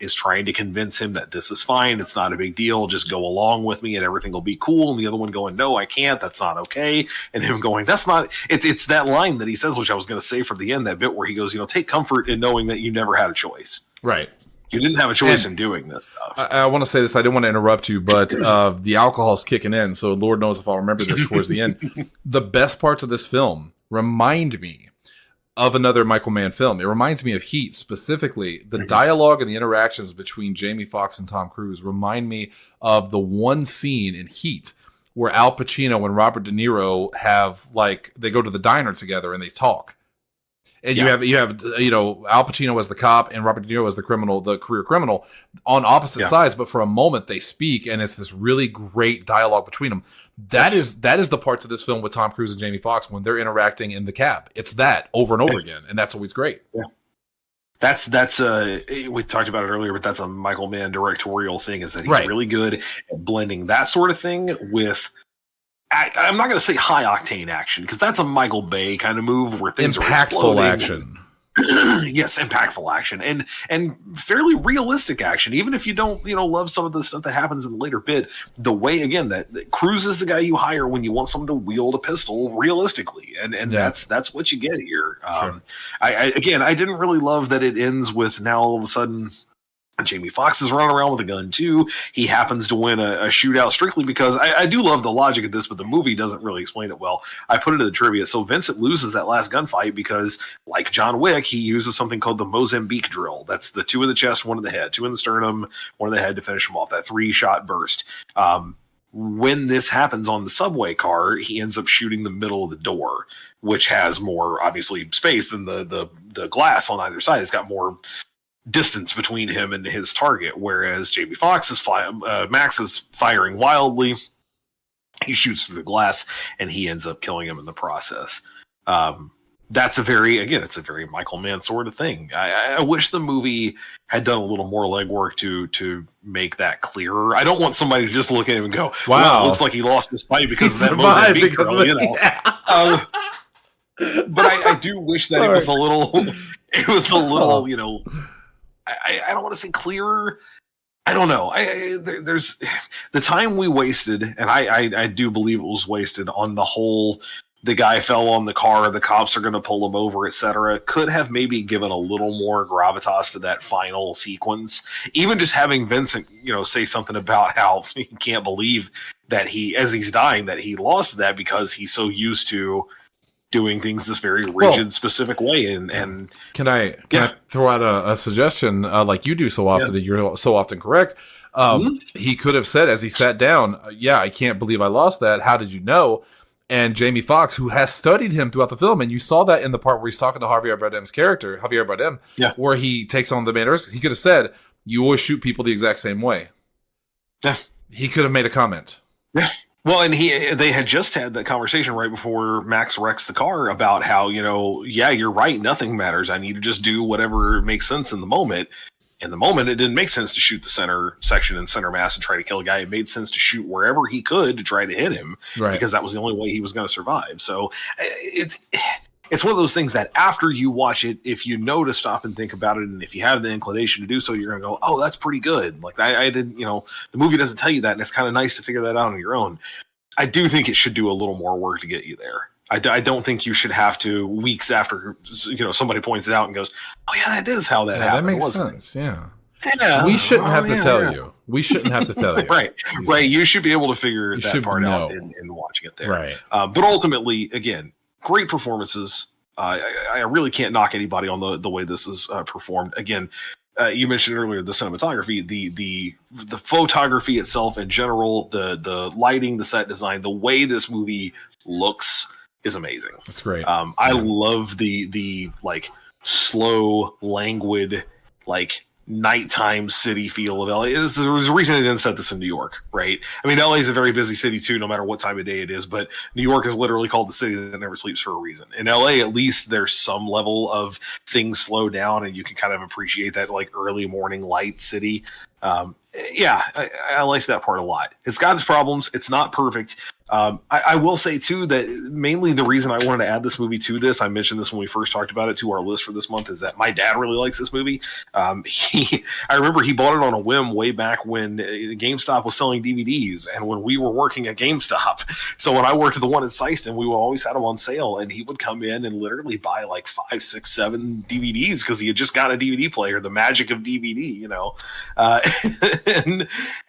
is trying to convince him that this is fine, it's not a big deal, just go along with me and everything will be cool. And the other one going, no, I can't, that's not okay. And him going, that's not, it's that line that he says, which I was going to say for the end, that bit where he goes, take comfort in knowing that you never had a choice. Right. You didn't have a choice in doing this stuff. I want to say this. I didn't want to interrupt you, but the alcohol's kicking in, so Lord knows if I'll remember this towards the end. The best parts of this film remind me of another Michael Mann film. It reminds me of Heat, specifically. The dialogue and the interactions between Jamie Foxx and Tom Cruise remind me of the one scene in Heat where Al Pacino and Robert De Niro have, they go to the diner together and they talk. And you have Al Pacino as the cop and Robert De Niro as the criminal, the career criminal, on opposite sides. But for a moment, they speak, and it's this really great dialogue between them. That is the parts of this film with Tom Cruise and Jamie Foxx when they're interacting in the cab. It's that over and over again, and that's always great. Yeah. That's we talked about it earlier, but that's a Michael Mann directorial thing, is that he's really good at blending that sort of thing with I'm not going to say high octane action because that's a Michael Bay kind of move where things are Impactful exploding. action. Yes, impactful action and fairly realistic action. Even if you don't, love some of the stuff that happens in the later bit, the way again that Cruz is the guy you hire when you want someone to wield a pistol realistically, and that's what you get here. Sure. I didn't really love that it ends with now all of a sudden Jamie Foxx is running around with a gun too. He happens to win a shootout strictly because I do love the logic of this, but the movie doesn't really explain it well. I put it in the trivia. So Vincent loses that last gunfight because, like John Wick, he uses something called the Mozambique drill. That's the 2 in the chest, 1 in the head, 2 in the sternum, 1 in the head to finish him off. That 3-shot burst. When this happens on the subway car, he ends up shooting the middle of the door, which has more obviously space than the glass on either side. It's got more distance between him and his target, whereas Jamie Foxx is Max is firing wildly. He shoots through the glass, and he ends up killing him in the process. It's a very Michael Mann sort of thing. I wish the movie had done a little more legwork to make that clearer. I don't want somebody to just look at him and go, "Wow, looks like he lost this fight because of that Mozambique drill," Yeah. But I do wish that it was a little. It was a little, I don't want to say clearer. I don't know. There's the time we wasted, and I do believe it was wasted on the whole. The guy fell on the car. The cops are going to pull him over, etc. Could have maybe given a little more gravitas to that final sequence. Even just having Vincent, say something about how he can't believe that as he's dying, that he lost that because he's so used to doing things this very rigid, specific way. And can I throw out a suggestion like you do so often, and you're so often correct? He could have said as he sat down, I can't believe I lost that. How did you know? And Jamie Foxx, who has studied him throughout the film, and you saw that in the part where he's talking to Javier Bardem, where he takes on the main risk. He could have said, you always shoot people the exact same way. Yeah. He could have made a comment. Yeah. Well, and they had just had that conversation right before Max wrecks the car about how, you're right, nothing matters. I need to just do whatever makes sense in the moment. In the moment, it didn't make sense to shoot the center section and center mass and try to kill a guy. It made sense to shoot wherever he could to try to hit him, because that was the only way he was going to survive. So it's one of those things that after you watch it, if you know to stop and think about it, and if you have the inclination to do so, you're going to go, oh, that's pretty good. Like I did, the movie doesn't tell you that, and it's kind of nice to figure that out on your own. I do think it should do a little more work to get you there. I don't think you should have to, weeks after somebody points it out and goes, oh yeah, that is how that happened. That makes sense. Yeah. We shouldn't have to tell you. We shouldn't have to tell you. Right. You should be able to figure that part out in watching it there. Right. But ultimately, again, great performances. I really can't knock anybody on the way this is performed. Again, you mentioned earlier the cinematography, the photography itself in general, the lighting, the set design, the way this movie looks is amazing. That's great. I love the like slow, languid, like nighttime city feel of LA. There's a reason they didn't set this in New York, right? I mean, LA is a very busy city too, no matter what time of day it is, but New York is literally called the city that never sleeps for a reason. In LA, at least there's some level of things slow down and you can kind of appreciate that like early morning light city. I like that part a lot. It's got its problems. It's not perfect. I will say too that mainly the reason I wanted to add this movie to this, I mentioned this when we first talked about it, to our list for this month, is that my dad really likes this movie. I remember he bought it on a whim way back when GameStop was selling DVDs, and when we were working at GameStop. So when I worked at the one in Syston, we always had them on sale, and he would come in and literally buy like 5, 6, 7 DVDs because he had just got a DVD player, the magic of DVD,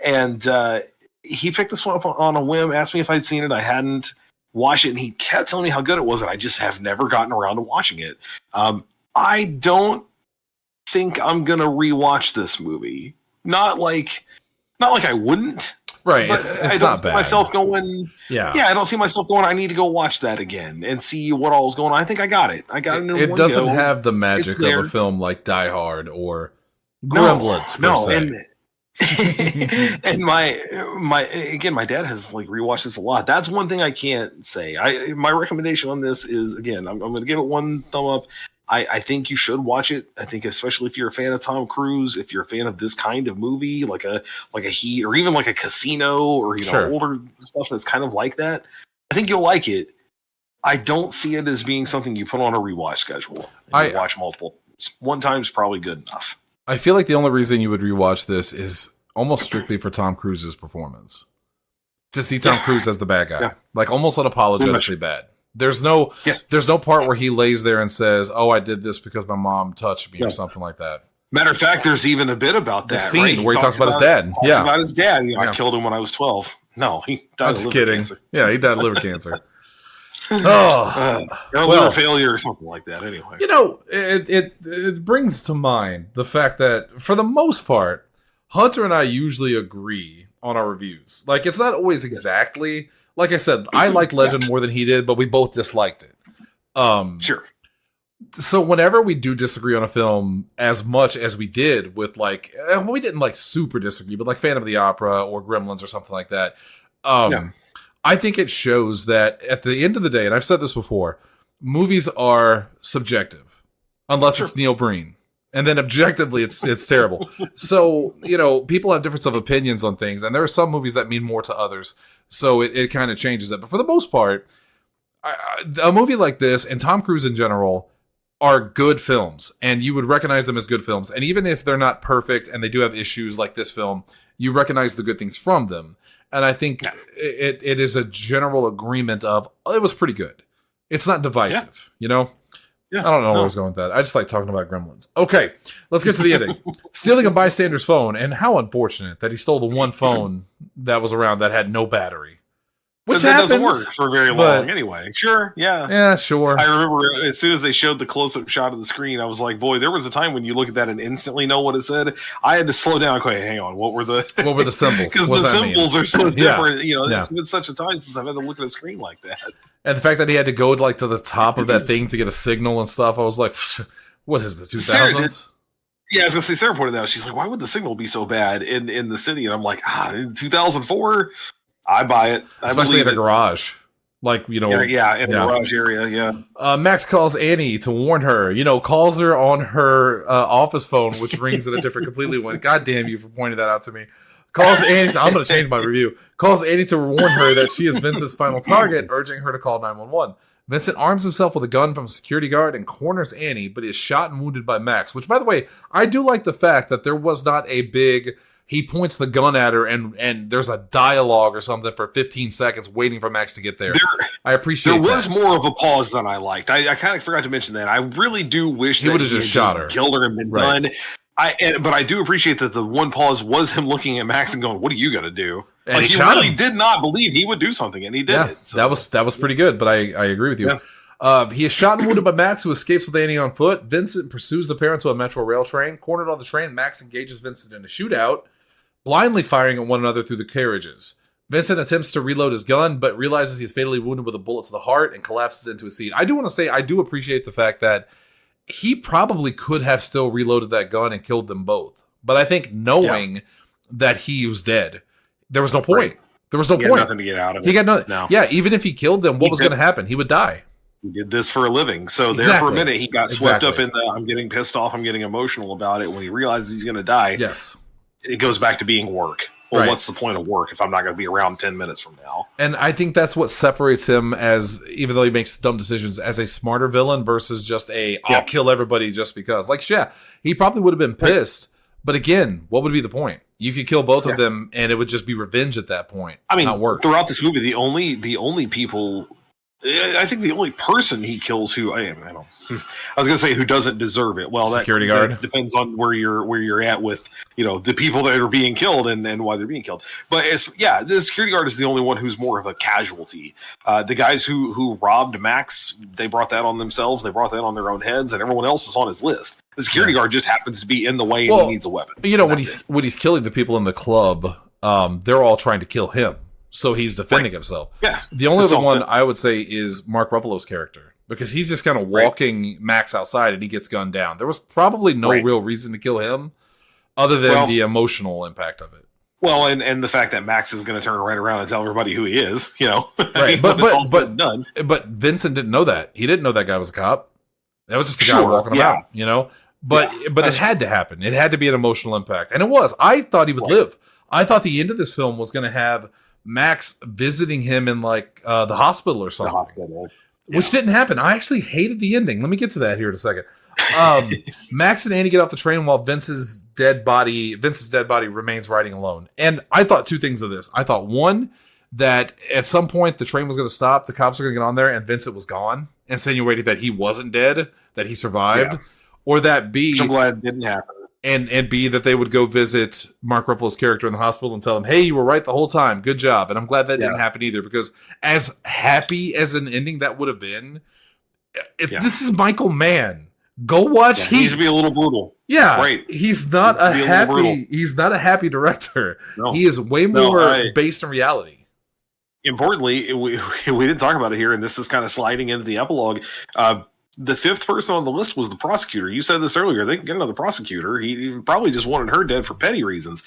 and he picked this one up on a whim, asked me if I'd seen it. I hadn't watched it, and he kept telling me how good it was, and I just have never gotten around to watching it. I don't think I'm going to rewatch this movie. Not like I wouldn't. Right, it's I don't not see bad. myself going, I don't see myself going, I need to go watch that again and see what all is going on. I think I got it. I got it in one go. It doesn't have the magic of a film like Die Hard or Gremlins per se. And my dad has like rewatched this a lot. That's one thing I can't say. My recommendation on this is, again, I'm going to give it 1 thumb up. I think you should watch it. I think especially if you're a fan of Tom Cruise, if you're a fan of this kind of movie, like a Heat, or even like a Casino, or older stuff that's kind of like that. I think you'll like it. I don't see it as being something you put on a rewatch schedule. And you watch multiple times. One time's probably good enough. I feel like the only reason you would rewatch this is almost strictly for Tom Cruise's performance. To see Tom Cruise as the bad guy. Like almost unapologetically bad. There's no part where he lays there and says, "Oh, I did this because my mom touched me," or something like that. Matter of fact, there's even a bit about that. The scene where he talks about his dad. Yeah. About his dad. I killed him when I was 12. No, he died of liver cancer. Yeah, he died of liver cancer. Liver failure or something like that. Anyway, it brings to mind the fact that for the most part, Hunter and I usually agree on our reviews. Like it's not always exactly like I said. I liked Legend more than he did, but we both disliked it. Sure. So whenever we do disagree on a film as much as we did with we didn't like super disagree, but like Phantom of the Opera or Gremlins or something like that. I think it shows that at the end of the day, and I've said this before, movies are subjective, unless it's Neil Breen. And then objectively, it's terrible. So, people have difference of opinions on things, and there are some movies that mean more to others. So it kind of changes it. But for the most part, a movie like this, and Tom Cruise in general, are good films. And you would recognize them as good films. And even if they're not perfect, and they do have issues like this film, you recognize the good things from them. And I think it is a general agreement of, it was pretty good. It's not divisive, Yeah, I don't know where I was going with that. I just like talking about Gremlins. Okay, let's get to the ending. Stealing a bystander's phone, and how unfortunate that he stole the one phone that was around that had no battery. Which happens, doesn't work for very long anyway. Sure, yeah. Yeah, sure. I remember as soon as they showed the close-up shot of the screen, I was like, boy, there was a time when you look at that and instantly know what it said. I had to slow down and go, hang on, what were the symbols? Because the symbols are so different. It's been such a time since I've had to look at a screen like that. And the fact that he had to go to the top of that thing to get a signal and stuff, I was like, what is the 2000s? Yeah, I was going to say, Sarah pointed out, she's like, why would the signal be so bad in the city? And I'm like, in 2004? I buy it. Especially in a garage. In the garage area, Max calls Annie to warn her, calls her on her office phone, which rings at a different completely one. God damn you for pointing that out to me. Calls Annie, I'm going to change my review. Calls Annie to warn her that she is Vince's final target, urging her to call 911. Vincent arms himself with a gun from a security guard and corners Annie, but is shot and wounded by Max, which, by the way, I do like the fact that there was not a big... He points the gun at her, and there's a dialogue or something for 15 seconds waiting for Max to get there. I appreciate that. There was more of a pause than I liked. I kind of forgot to mention that. I really do wish he would have just shot her, killed her, and been done. But I do appreciate that the one pause was him looking at Max and going, "What are you going to do?" And he really did not believe he would do something, and he did it. So. That was pretty good. But I agree with you. Yeah. He is shot and wounded by Max, who escapes with Annie on foot. Vincent pursues the pair into a Metro rail train. Cornered on the train, Max engages Vincent in a shootout, blindly firing at one another through the carriages. Vincent attempts to reload his gun, but realizes he's fatally wounded with a bullet to the heart and collapses into a seat. I do want to say, I do appreciate the fact that he probably could have still reloaded that gun and killed them both. But I think knowing that he was dead, there was no point. Right. There was no point. He had nothing to get out of it. He got nothing. No. Yeah, even if he killed them, what was going to happen? He would die. He did this for a living. So there for a minute, he got swept up in the, I'm getting pissed off, I'm getting emotional about it. When he realizes he's going to die, yes, it goes back to being work. Well, what's the point of work if I'm not going to be around 10 minutes from now? And I think that's what separates him as, even though he makes dumb decisions, as a smarter villain versus just I'll kill everybody just because. Like, he probably would have been pissed. But again, what would be the point? You could kill both of them and it would just be revenge at that point. I mean, not work. Throughout this movie, the only people... I think the only person he kills who I was going to say who doesn't deserve it. Well, security guard that depends on where you're at with the people that are being killed and why they're being killed. But the security guard is the only one who's more of a casualty. The guys who robbed Max, they brought that on themselves. They brought that on their own heads, and everyone else is on his list. The security guard just happens to be in the way and he needs a weapon. When he's killing the people in the club, they're all trying to kill him. So he's defending himself. Yeah. The only other one I would say is Mark Ruffalo's character, because he's just kind of walking Max outside and he gets gunned down. There was probably no real reason to kill him other than the emotional impact of it. Well, and the fact that Max is going to turn right around and tell everybody who he is, Right. But Vincent didn't know that. He didn't know that guy was a cop. That was just a guy walking around, But it had to happen. It had to be an emotional impact. And it was. I thought he would live. I thought the end of this film was going to have Max visiting him in like the hospital or The something, hospital. which didn't happen. I actually hated the ending. Let me get to that here in a second. Max and Annie get off the train while Vince's dead body remains riding alone. And I thought two things of this. I thought, one, that at some point the train was going to stop, the cops were going to get on there, and Vincent was gone, insinuating that he wasn't dead, that he survived. Yeah. Or that B, I'm glad it didn't happen. and B, that they would go visit Mark Ruffalo's character in the hospital and tell him, hey, you were right the whole time. Good job. And I'm glad that didn't happen either, because as happy as an ending that would have been, if this is Michael Mann, go watch Heat. He needs to be a little brutal. Yeah, right. He's not a happy director. No. He is way more based in reality. Importantly, we didn't talk about it here, and this is kind of sliding into the epilogue. The fifth person on the list was the prosecutor. You said this earlier. They can get another prosecutor. He probably just wanted her dead for petty reasons.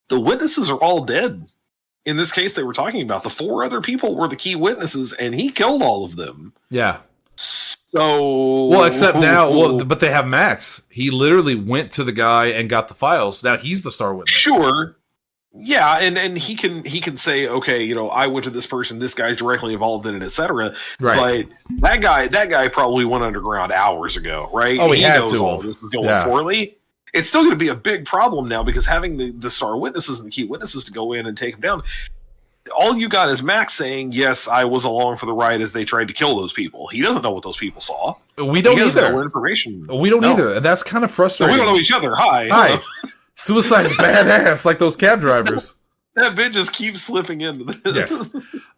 The witnesses are all dead. In this case they were talking about, the 4 other people were the key witnesses, and he killed all of them. Yeah. So... Well, except now... but they have Max. He literally went to the guy and got the files. Now he's the star witness. Sure. Yeah, and he can say, okay, I went to this person, this guy's directly involved in it, etc. Right. But that guy probably went underground hours ago, right? Oh, he knows had to. All this is going poorly. It's still going to be a big problem now, because having the star witnesses and the key witnesses to go in and take him down, all you got is Max saying, yes, I was along for the ride as they tried to kill those people. He doesn't know what those people saw. We don't either. No information. We don't either. And that's kind of frustrating. So we don't know each other. Hi. Suicide's badass, like those cab drivers. That bit just keeps slipping into this. Yes.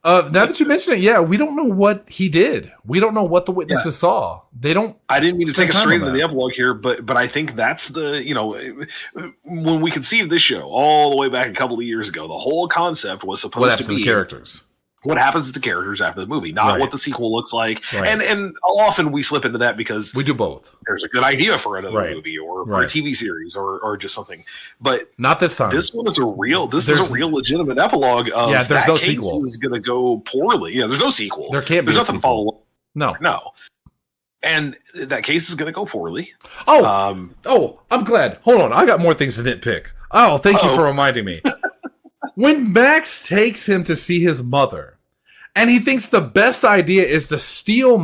Now that you mention it, we don't know what he did. We don't know what the witnesses saw. They don't. I didn't mean to take us straight into the epilogue here, but I think that's the when we conceived this show all the way back a couple of years ago, the whole concept was supposed to be the characters. What happens to the characters after the movie, not what the sequel looks like. Right. And often we slip into that because we do both. There's a good idea for another movie or a TV series or just something. But not this time. This one is a real legitimate epilogue of there's no sequel. Is going to go poorly. Yeah, there's no sequel. There can't be there's nothing to follow up. No. And that case is going to go poorly. I'm glad. Hold on. I got more things to nitpick. Oh, thank you for reminding me. When Max takes him to see his mother, and he thinks the best idea is to steal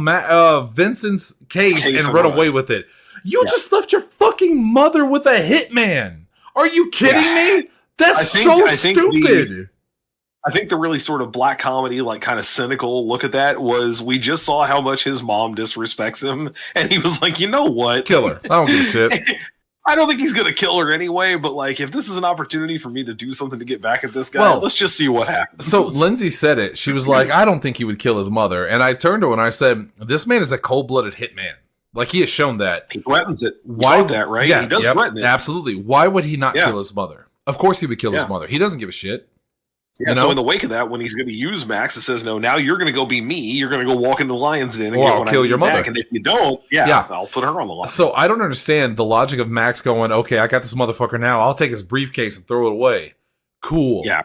Vincent's case and run away with it. You just left your fucking mother with a hitman. Are you kidding me? That's stupid. I think the really sort of black comedy, like kind of cynical look at that was we just saw how much his mom disrespects him. And he was like, you know what? Kill her. I don't give a shit. I don't think he's going to kill her anyway, but like, if this is an opportunity for me to do something to get back at this guy, let's just see what happens. So Lindsay said it. She was like, I don't think he would kill his mother. And I turned to her and I said, this man is a cold-blooded hitman. Like, he has shown that. He threatens it. Why that, right? Yeah, he does threaten it. Absolutely. Why would he not kill his mother? Of course he would kill his mother. He doesn't give a shit. Yeah, so in the wake of that, when he's going to use Max, it says, no, now you're going to go be me. You're going to go walk into the Lion's Den and I'll kill your mother. And if you don't, I'll put her on the line. So I don't understand the logic of Max going, okay, I got this motherfucker now. I'll take his briefcase and throw it away. Cool. Yeah.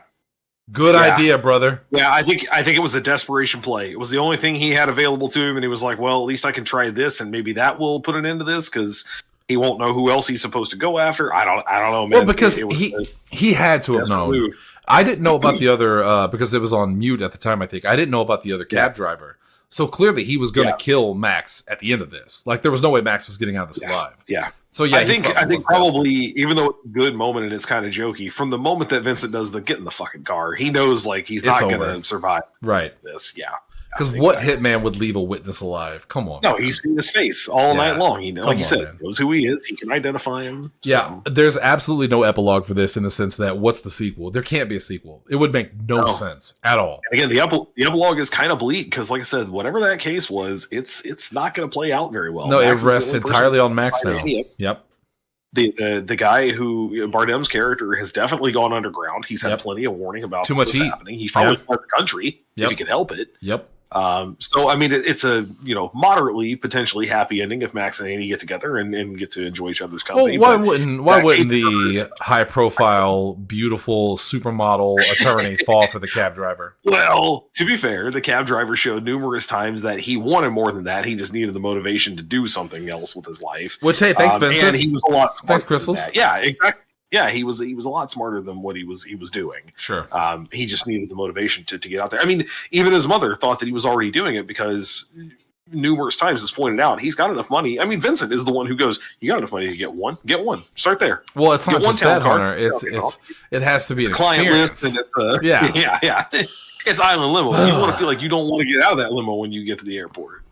Good idea, brother. Yeah, I think it was a desperation play. It was the only thing he had available to him, and he was like, well, at least I can try this, and maybe that will put an end to this, because he won't know who else he's supposed to go after. I don't know, man. Well, because he had to have known. Move. I didn't know about the other, because it was on mute at the time, I think. I didn't know about the other cab driver. So clearly he was going to kill Max at the end of this. Like, there was no way Max was getting out of this alive. Yeah. So yeah, I think probably, even though it's a good moment and it's kind of jokey, from the moment that Vincent does the get in the fucking car, he knows like he's not going to survive this. Yeah. Because what hitman would leave a witness alive? Come on. No, he's seen his face all night long. Like you said, knows who he is. He can identify him. Yeah, there's absolutely no epilogue for this in the sense that what's the sequel? There can't be a sequel. It would make no sense at all. And again, the epilogue is kind of bleak because, like I said, whatever that case was, it's not going to play out very well. No, Max it rests entirely on Max now. Yep. The guy who Bardem's character has definitely gone underground. He's had plenty of warning about too much heat happening. He's probably fled the country if he can help it. Yep. So I mean, it's a moderately potentially happy ending if Max and Annie get together and get to enjoy each other's company. Well, why wouldn't the high profile, beautiful supermodel attorney fall for the cab driver? Well, to be fair, the cab driver showed numerous times that he wanted more than that. He just needed the motivation to do something else with his life. Which, hey, thanks, Vincent. And he was a lot. Thanks, Crystals. Yeah, exactly. yeah, he was a lot smarter than what he was doing. Sure. He just needed the motivation to get out there. I mean, even his mother thought that he was already doing it because numerous times it's pointed out he's got enough money. I mean, Vincent is the one who goes, "You got enough money to get one? Get one. Start there." Well, it's not Get just that, Hunter. It has to be an client experience. list, and yeah. It's island limo. You want to feel like you don't want to get out of that limo when you get to the airport.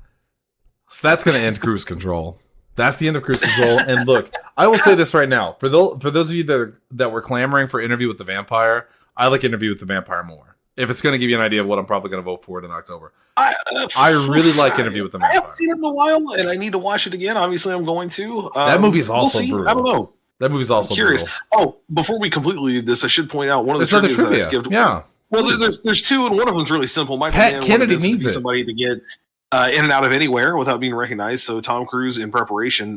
So that's going to end Cruise Control. That's the end of Cruise Control. And look, I will say this right now. For those of you that were clamoring for Interview with the Vampire, I like Interview with the Vampire more. If it's going to give you an idea of what I'm probably going to vote for it in October. I really like Interview with the Vampire. I haven't seen it in a while, and I need to watch it again. Obviously, I'm going to. That movie is also brutal. I don't know. That movie's also curious. brutal. Oh, before we completely leave this, I should point out one of the There's other trivia that I trivia. skipped. Yeah. Well, there's two, and one of them's really simple. Michael Pat Mann Kennedy wanted needs to be it. somebody to get in and out of anywhere without being recognized. So Tom Cruise, in preparation,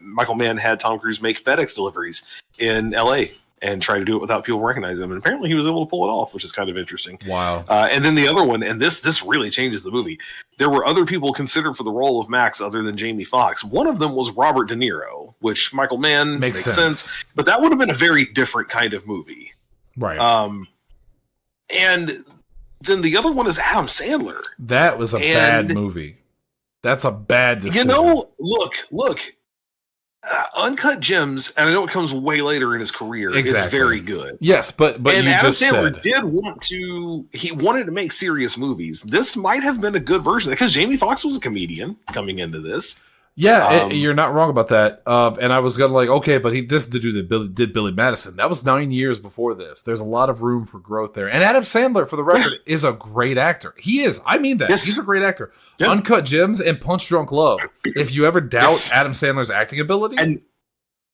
Michael Mann had Tom Cruise make FedEx deliveries in L.A. and try to do it without people recognizing him. And apparently he was able to pull it off, which is kind of interesting. Wow. And then the other one, and this really changes the movie. There were other people considered for the role of Max other than Jamie Foxx. One of them was Robert De Niro, which Michael Mann makes sense. But that would have been a very different kind of movie. Right. And then the other one is Adam Sandler. That was a bad movie. That's a bad decision. You know, look. Uncut Gems, and I know it comes way later in his career, is very good. Yes, but and you Adam just Sandler said he wanted to make serious movies. This might have been a good version because Jamie Foxx was a comedian coming into this. Yeah, you're not wrong about that. And I was gonna okay, but this is the dude that did Billy Madison. That was 9 years before this. There's a lot of room for growth there. And Adam Sandler, for the record, is a great actor. He is. I mean that. Yes. He's a great actor. Yeah. Uncut Gems and Punch Drunk Love. If you ever doubt Adam Sandler's acting ability, and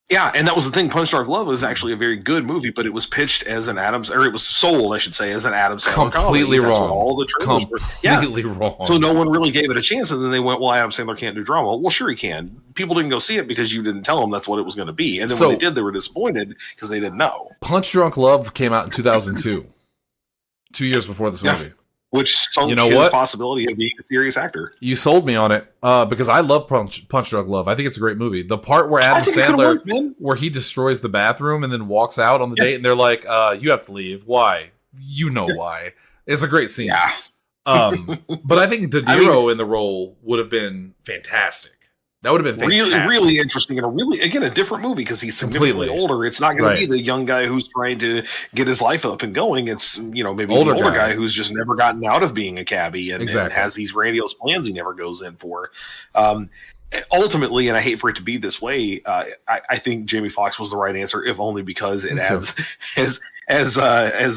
that was the thing. Punch Drunk Love was actually a very good movie, but it was pitched as an it was sold, I should say, as an Adam Sandler completely comedy. wrong. All the trailers were. Completely wrong. So no one really gave it a chance, and then they went, "Well, Adam Sandler can't do drama." Well, sure he can. People didn't go see it because you didn't tell them that's what it was going to be, and then when they did, they were disappointed because they didn't know. Punch Drunk Love came out in 2002, 2 years before this movie. Which sunk his possibility of being a serious actor. You sold me on it because I love Punch Drunk Love. I think it's a great movie. The part where Adam Sandler, where he destroys the bathroom and then walks out on the date, and they're like, "You have to leave." Why? You know why? It's a great scene. Yeah. But I think De Niro in the role would have been fantastic. That would have been fantastic. Really interesting, and a different movie because he's significantly older. It's not going to be the young guy who's trying to get his life up and going. It's maybe the older guy who's just never gotten out of being a cabbie and has these grandiose plans he never goes in for. Ultimately, and I hate for it to be this way, I think Jamie Foxx was the right answer, if only because it adds as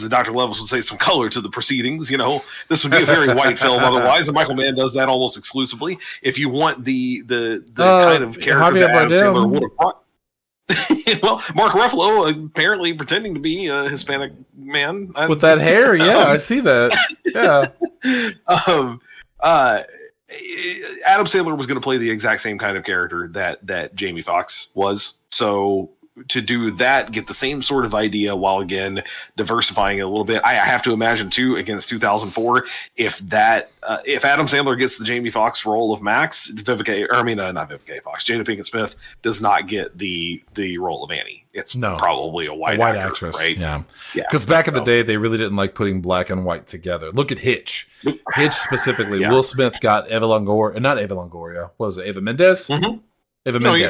Dr. Levels would say, some color to the proceedings. This would be a very white film otherwise, and Michael Mann does that almost exclusively. If you want the kind of character that Adam Sandler would have brought. Well, Mark Ruffalo apparently pretending to be a Hispanic man with that hair. Yeah, I see that. Yeah. Adam Sandler was going to play the exact same kind of character that Jamie Foxx was. So to do that, get the same sort of idea while again diversifying it a little bit. I have to imagine too, against 2004, if Adam Sandler gets the Jamie Foxx role of Max, not Vivica Fox, Jada Pinkett Smith does not get the role of Annie. It's probably a white actress, right? Yeah. Because back in the day, they really didn't like putting black and white together. Look at Hitch. Hitch specifically. Will Smith got Ava Longoria. What was it? Ava Mendes? Mm-hmm. Ava Mendes.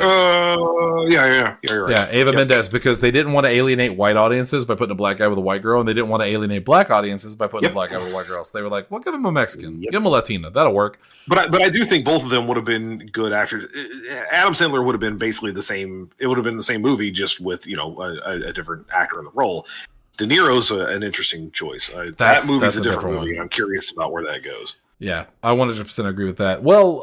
You're right. Yeah, Ava Mendes, because they didn't want to alienate white audiences by putting a black guy with a white girl, and they didn't want to alienate black audiences by putting a black guy with a white girl. So they were like, well, give him a Mexican. Give him a Latina. That'll work. But I do think both of them would have been good actors. Adam Sandler would have been basically the same. It would have been the same movie, just with, a different actor in the role. De Niro's an interesting choice. That movie's a different movie. I'm curious about where that goes. Yeah, I 100% agree with that. Well,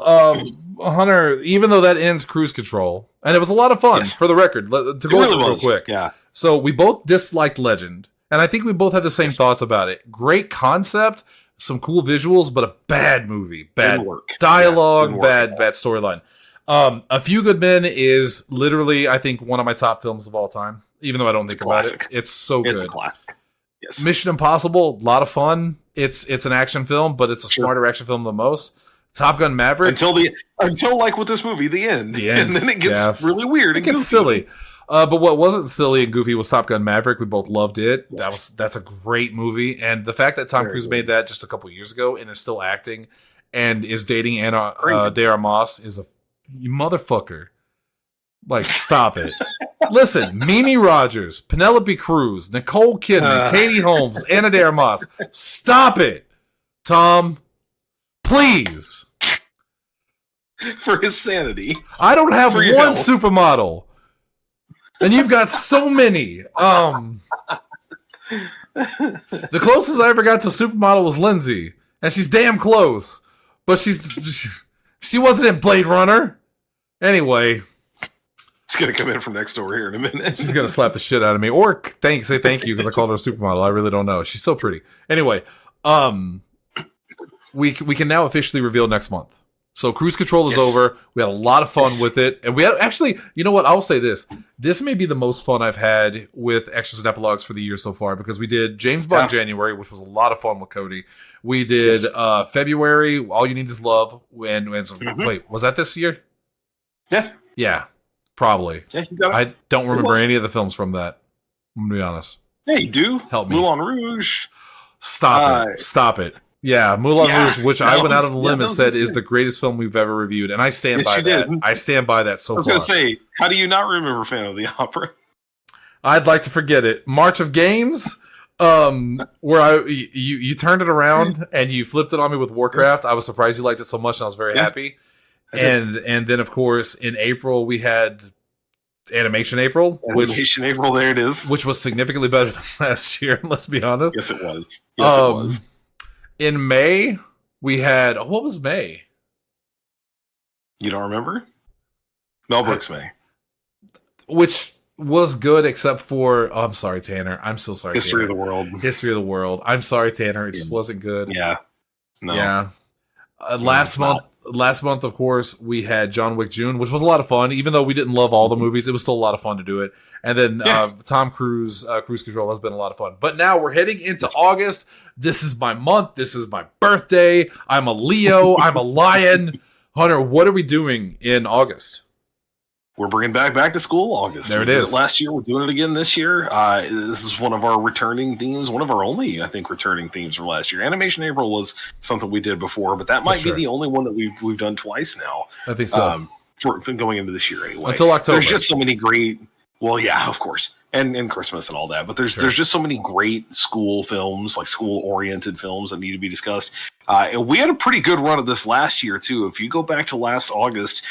Hunter, even though that ends Cruise Control, and it was a lot of fun, for the record, to go over real quick. Yeah. So we both disliked Legend, and I think we both had the same thoughts about it. Great concept, some cool visuals, but a bad movie. Bad dialogue, bad storyline. A Few Good Men is literally, I think, one of my top films of all time, even though I don't think about it. It's so good. It's a classic. Yes. Mission Impossible, a lot of fun. It's an action film, but it's a smarter action film than most. Top Gun Maverick. Until like with this movie, the end. And then it gets really weird. It gets silly. But what wasn't silly and goofy was Top Gun Maverick. We both loved it. That's a great movie, and the fact that Tom Cruise made that just a couple years ago and is still acting and is dating Ana de Armas is a motherfucker. Like, stop it. Listen, Mimi Rogers, Penelope Cruz, Nicole Kidman, Katie Holmes, Ana de Armas. Stop it, Tom. Please. For his sanity. I don't have one health. supermodel. And you've got so many. The closest I ever got to supermodel was Lindsay. And she's damn close. But she wasn't in Blade Runner. Anyway. She's going to come in from next door here in a minute. She's going to slap the shit out of me. Or say thank you because I called her a supermodel. I really don't know. She's so pretty. Anyway. We can now officially reveal next month. So Cruise Control is over. We had a lot of fun with it. And we had actually, you know what? I'll say this. This may be the most fun I've had with Extras and Epilogues for the year so far because we did James Bond January, which was a lot of fun with Cody. We did February, All You Need Is Love. Wait, was that this year? Yes. Yeah, probably. Yeah, you got it. I don't remember any of the films from that. I'm going to be honest. Yeah, you do. Help me. Moulin Rouge. Stop it. Yeah, Moulin Rouge, which I went out on the limb and said is the greatest film we've ever reviewed, and I stand by that. I stand by that so far. I was going to say, how do you not remember Phantom of the Opera? I'd like to forget it. March of Games, where you turned it around and you flipped it on me with Warcraft. I was surprised you liked it so much, and I was very happy. And then, of course, in April, we had Animation April. April, there it is. Which was significantly better than last year, let's be honest. Yes, it was. It was. In May, we had... what was May? You don't remember? Mel Brooks May. Which was good except for... I'm sorry, Tanner. I'm so sorry, History Tanner. of the World. History of the World. I'm sorry, Tanner. It just wasn't good. Yeah. No. Yeah. Last month, of course, we had John Wick June, which was a lot of fun. Even though we didn't love all the movies, it was still a lot of fun to do it. And then Tom Cruise, Cruise Control has been a lot of fun. But now we're heading into August. This is my month. This is my birthday. I'm a Leo. I'm a lion. Hunter, what are we doing in August? We're bringing back to school August. There it is. Last year, we're doing it again this year. This is one of our returning themes, one of our only, I think, returning themes from last year. Animation April was something we did before, but that might be the only one that we've done twice now. I think so. For going into this year anyway. Until October. There's just so many great... Well, yeah, of course. And Christmas and all that. But there's just so many great school films, like school-oriented films that need to be discussed. And we had a pretty good run of this last year, too. If you go back to last August,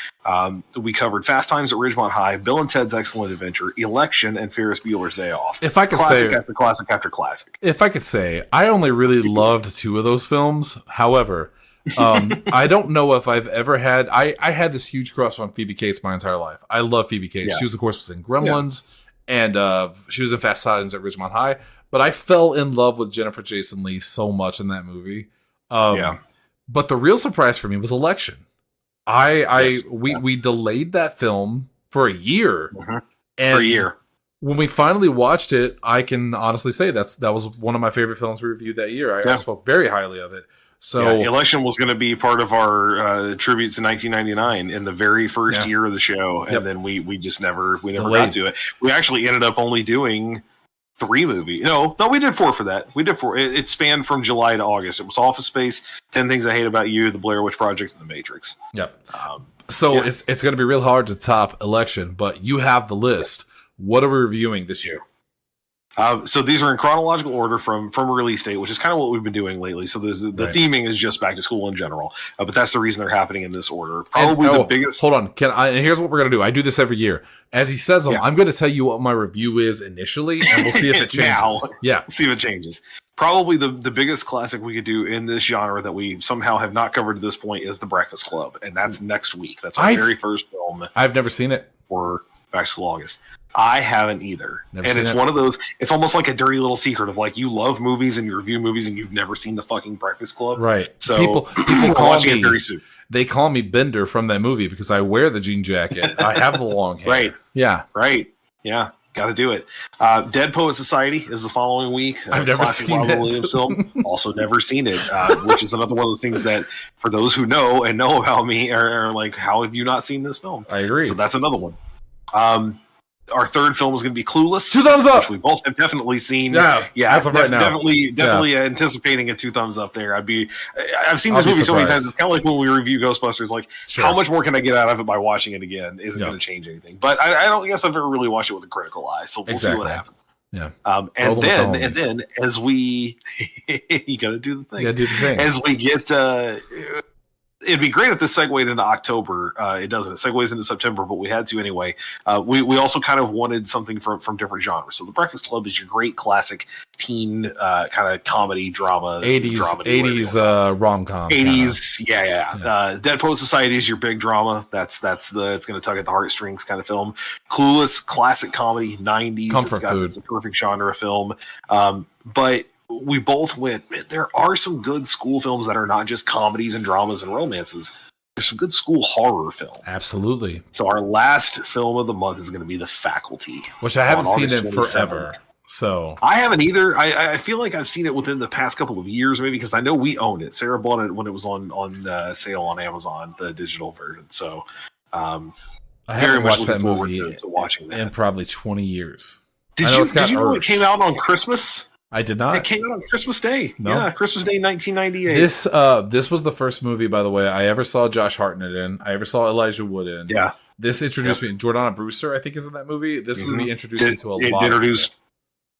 we covered Fast Times at Ridgemont High, Bill and Ted's Excellent Adventure, Election, and Ferris Bueller's Day Off. If I could classic after classic after classic. If I could say, I only really loved two of those films. However... I don't know if I've ever had... I had this huge crush on Phoebe Cates my entire life. I love Phoebe Cates. Yeah. She was, of course, in Gremlins, and she was in Fast Times at Ridgemont High. But I fell in love with Jennifer Jason Leigh so much in that movie. But the real surprise for me was Election. We delayed that film for a year. Mm-hmm. And for a year. When we finally watched it, I can honestly say that was one of my favorite films we reviewed that year. I spoke very highly of it. So Election was going to be part of our tribute to 1999 in the very first year of the show, and then we just never got to it. We actually ended up only doing 3 movies. No, we did 4 for that. We did 4. It spanned from July to August. It was Office Space, 10 Things I Hate About You, The Blair Witch Project, and The Matrix. Yep. It's going to be real hard to top Election, but you have the list. What are we reviewing this year? So these are in chronological order from a release date, which is kind of what we've been doing lately. So the theming is just back to school in general, but that's the reason they're happening in this order. Probably the biggest. Hold on, and here's what we're gonna do. I do this every year. As he says them, I'm going to tell you what my review is initially, and we'll see if it changes. See if it changes. Probably the biggest classic we could do in this genre that we somehow have not covered to this point is The Breakfast Club, and that's next week. That's our very first film. I've never seen it. For Back to School August. I haven't either. Never it's one of those, it's almost like a dirty little secret of like, you love movies and you review movies and you've never seen the fucking Breakfast Club. Right. So people call me, very soon. They call me Bender from that movie because I wear the jean jacket. I have the long hair. Right. Yeah. Right. Yeah. Got to do it. Dead Poet Society is the following week. I've never seen it. Film. Also never seen it, which is another one of those things that, for those who know and know about me, are like, how have you not seen this film? I agree. So that's another one. our third film is going to be Clueless. 2 thumbs up. Which we both have definitely seen. Yeah, as of right now. Definitely anticipating a 2 thumbs up there. I've seen this movie so many times. It's kind of like when we review Ghostbusters. Like, how much more can I get out of it by watching it again? Isn't going to change anything. But I don't guess I've ever really watched it with a critical eye. So we'll see what happens. Yeah. And then as we, you got to do the thing. You got to do the thing. As we get. It'd be great if this segued into October. It doesn't. It segues into September, but we had to anyway. We also kind of wanted something from different genres. So The Breakfast Club is your great classic teen kind of comedy drama. 80s rom-com. 80s, yeah. Dead Poet Society is your big drama. It's going to tug at the heartstrings kind of film. Clueless, classic comedy, 90s. Comfort food. It's a perfect genre film. But we both went, man, there are some good school films that are not just comedies and dramas and romances. There's some good school horror films. Absolutely. So our last film of the month is going to be The Faculty. Which I haven't seen in forever. So I haven't either. I feel like I've seen it within the past couple of years, maybe because I know we owned it. Sarah bought it when it was on sale on Amazon, the digital version. So I haven't watched that movie to watching that in probably 20 years. Did you know it came out on Christmas? I did not. It came out on Christmas Day. No. Yeah, Christmas Day, 1998. This was the first movie, by the way, I ever saw Josh Hartnett in. I ever saw Elijah Wood in. Yeah. This introduced me. Jordana Brewster, I think, is in that movie. This movie introduced me to a lot.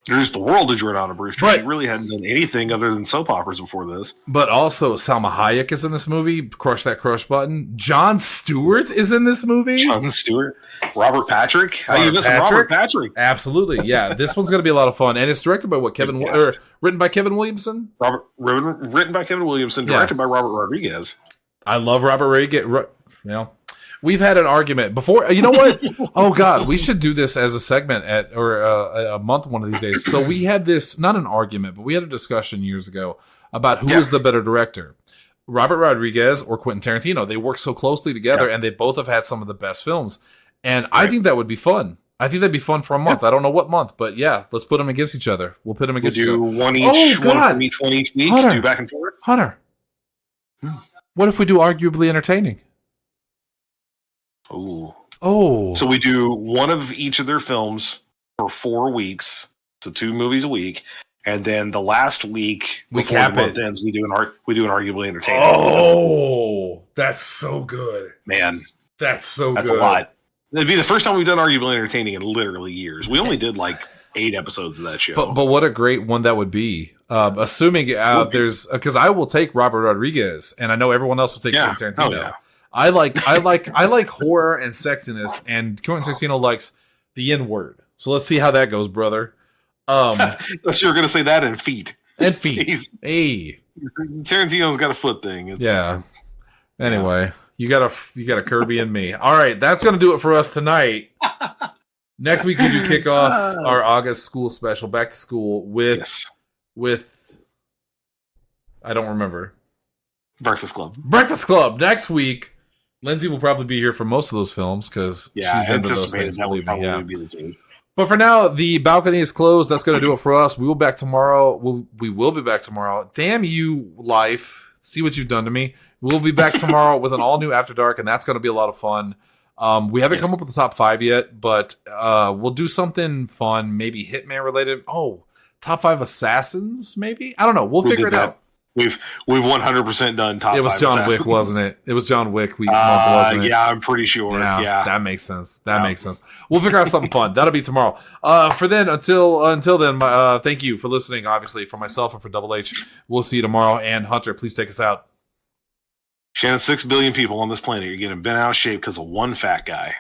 Introduced the world to Jordana Brewster. Right. She really hadn't done anything other than soap operas before this. But also, Salma Hayek is in this movie. Crush that crush button. Jon Stewart is in this movie. Jon Stewart. Robert Patrick. How you missing Robert Patrick? Absolutely. Yeah, this one's going to be a lot of fun. And it's directed by written by Kevin Williamson? Written by Kevin Williamson, directed by Robert Rodriguez. I love Robert Rodriguez. We've had an argument before. You know what? Oh God, we should do this as a segment a month one of these days. So we had this, not an argument, but we had a discussion years ago about who is the better director, Robert Rodriguez or Quentin Tarantino. They work so closely together, and they both have had some of the best films. And I think that would be fun. I think that'd be fun for a month. I don't know what month, but yeah, let's put them against each other. We'll put them against each other. We'll do one each, one each week. Hunter, do back and forth. Hunter, what if we do arguably entertaining? Oh. So we do one of each of their films for 4 weeks, so 2 movies a week, and then the last week we cap the month ends, we do an arguably entertaining. Oh, that's so good, man. That's good. A lot. It'd be the first time we've done arguably entertaining in literally years. We only did like 8 episodes of that show. But what a great one that would be. Assuming there's because I will take Robert Rodriguez, and I know everyone else will take Quentin Tarantino. Oh, yeah. I like horror and sexiness, and Quentin Tarantino likes the N-word. So let's see how that goes, brother. I thought you were going to say that and feet. And feet. Hey, Tarantino's got a foot thing. Yeah. Anyway, you got a Kirby and me. All right, that's going to do it for us tonight. Next week we do kick off our August school special, back to school with I don't remember. Breakfast Club next week. Lindsay will probably be here for most of those films because she's into those things. Believe me. Yeah. But for now, the balcony is closed. That's going to do it for us. We will back tomorrow. We will be back tomorrow. Damn you, life! See what you've done to me. We'll be back tomorrow with an all new After Dark, and that's going to be a lot of fun. We haven't come up with the top 5 yet, but we'll do something fun, maybe Hitman related. Oh, top 5 assassins, maybe. I don't know. We'll figure it out. We've 100% done top 5. It was John assassins. Wick, wasn't it? It was John Wick month, wasn't it? Yeah, I'm pretty sure. Yeah. That makes sense. Makes sense. We'll figure out something fun. That'll be tomorrow. For then, until then, thank you for listening. Obviously, for myself and for Double H. We'll see you tomorrow. And Hunter, please take us out. Shannon, 6 billion people on this planet are getting bent out of shape because of one fat guy.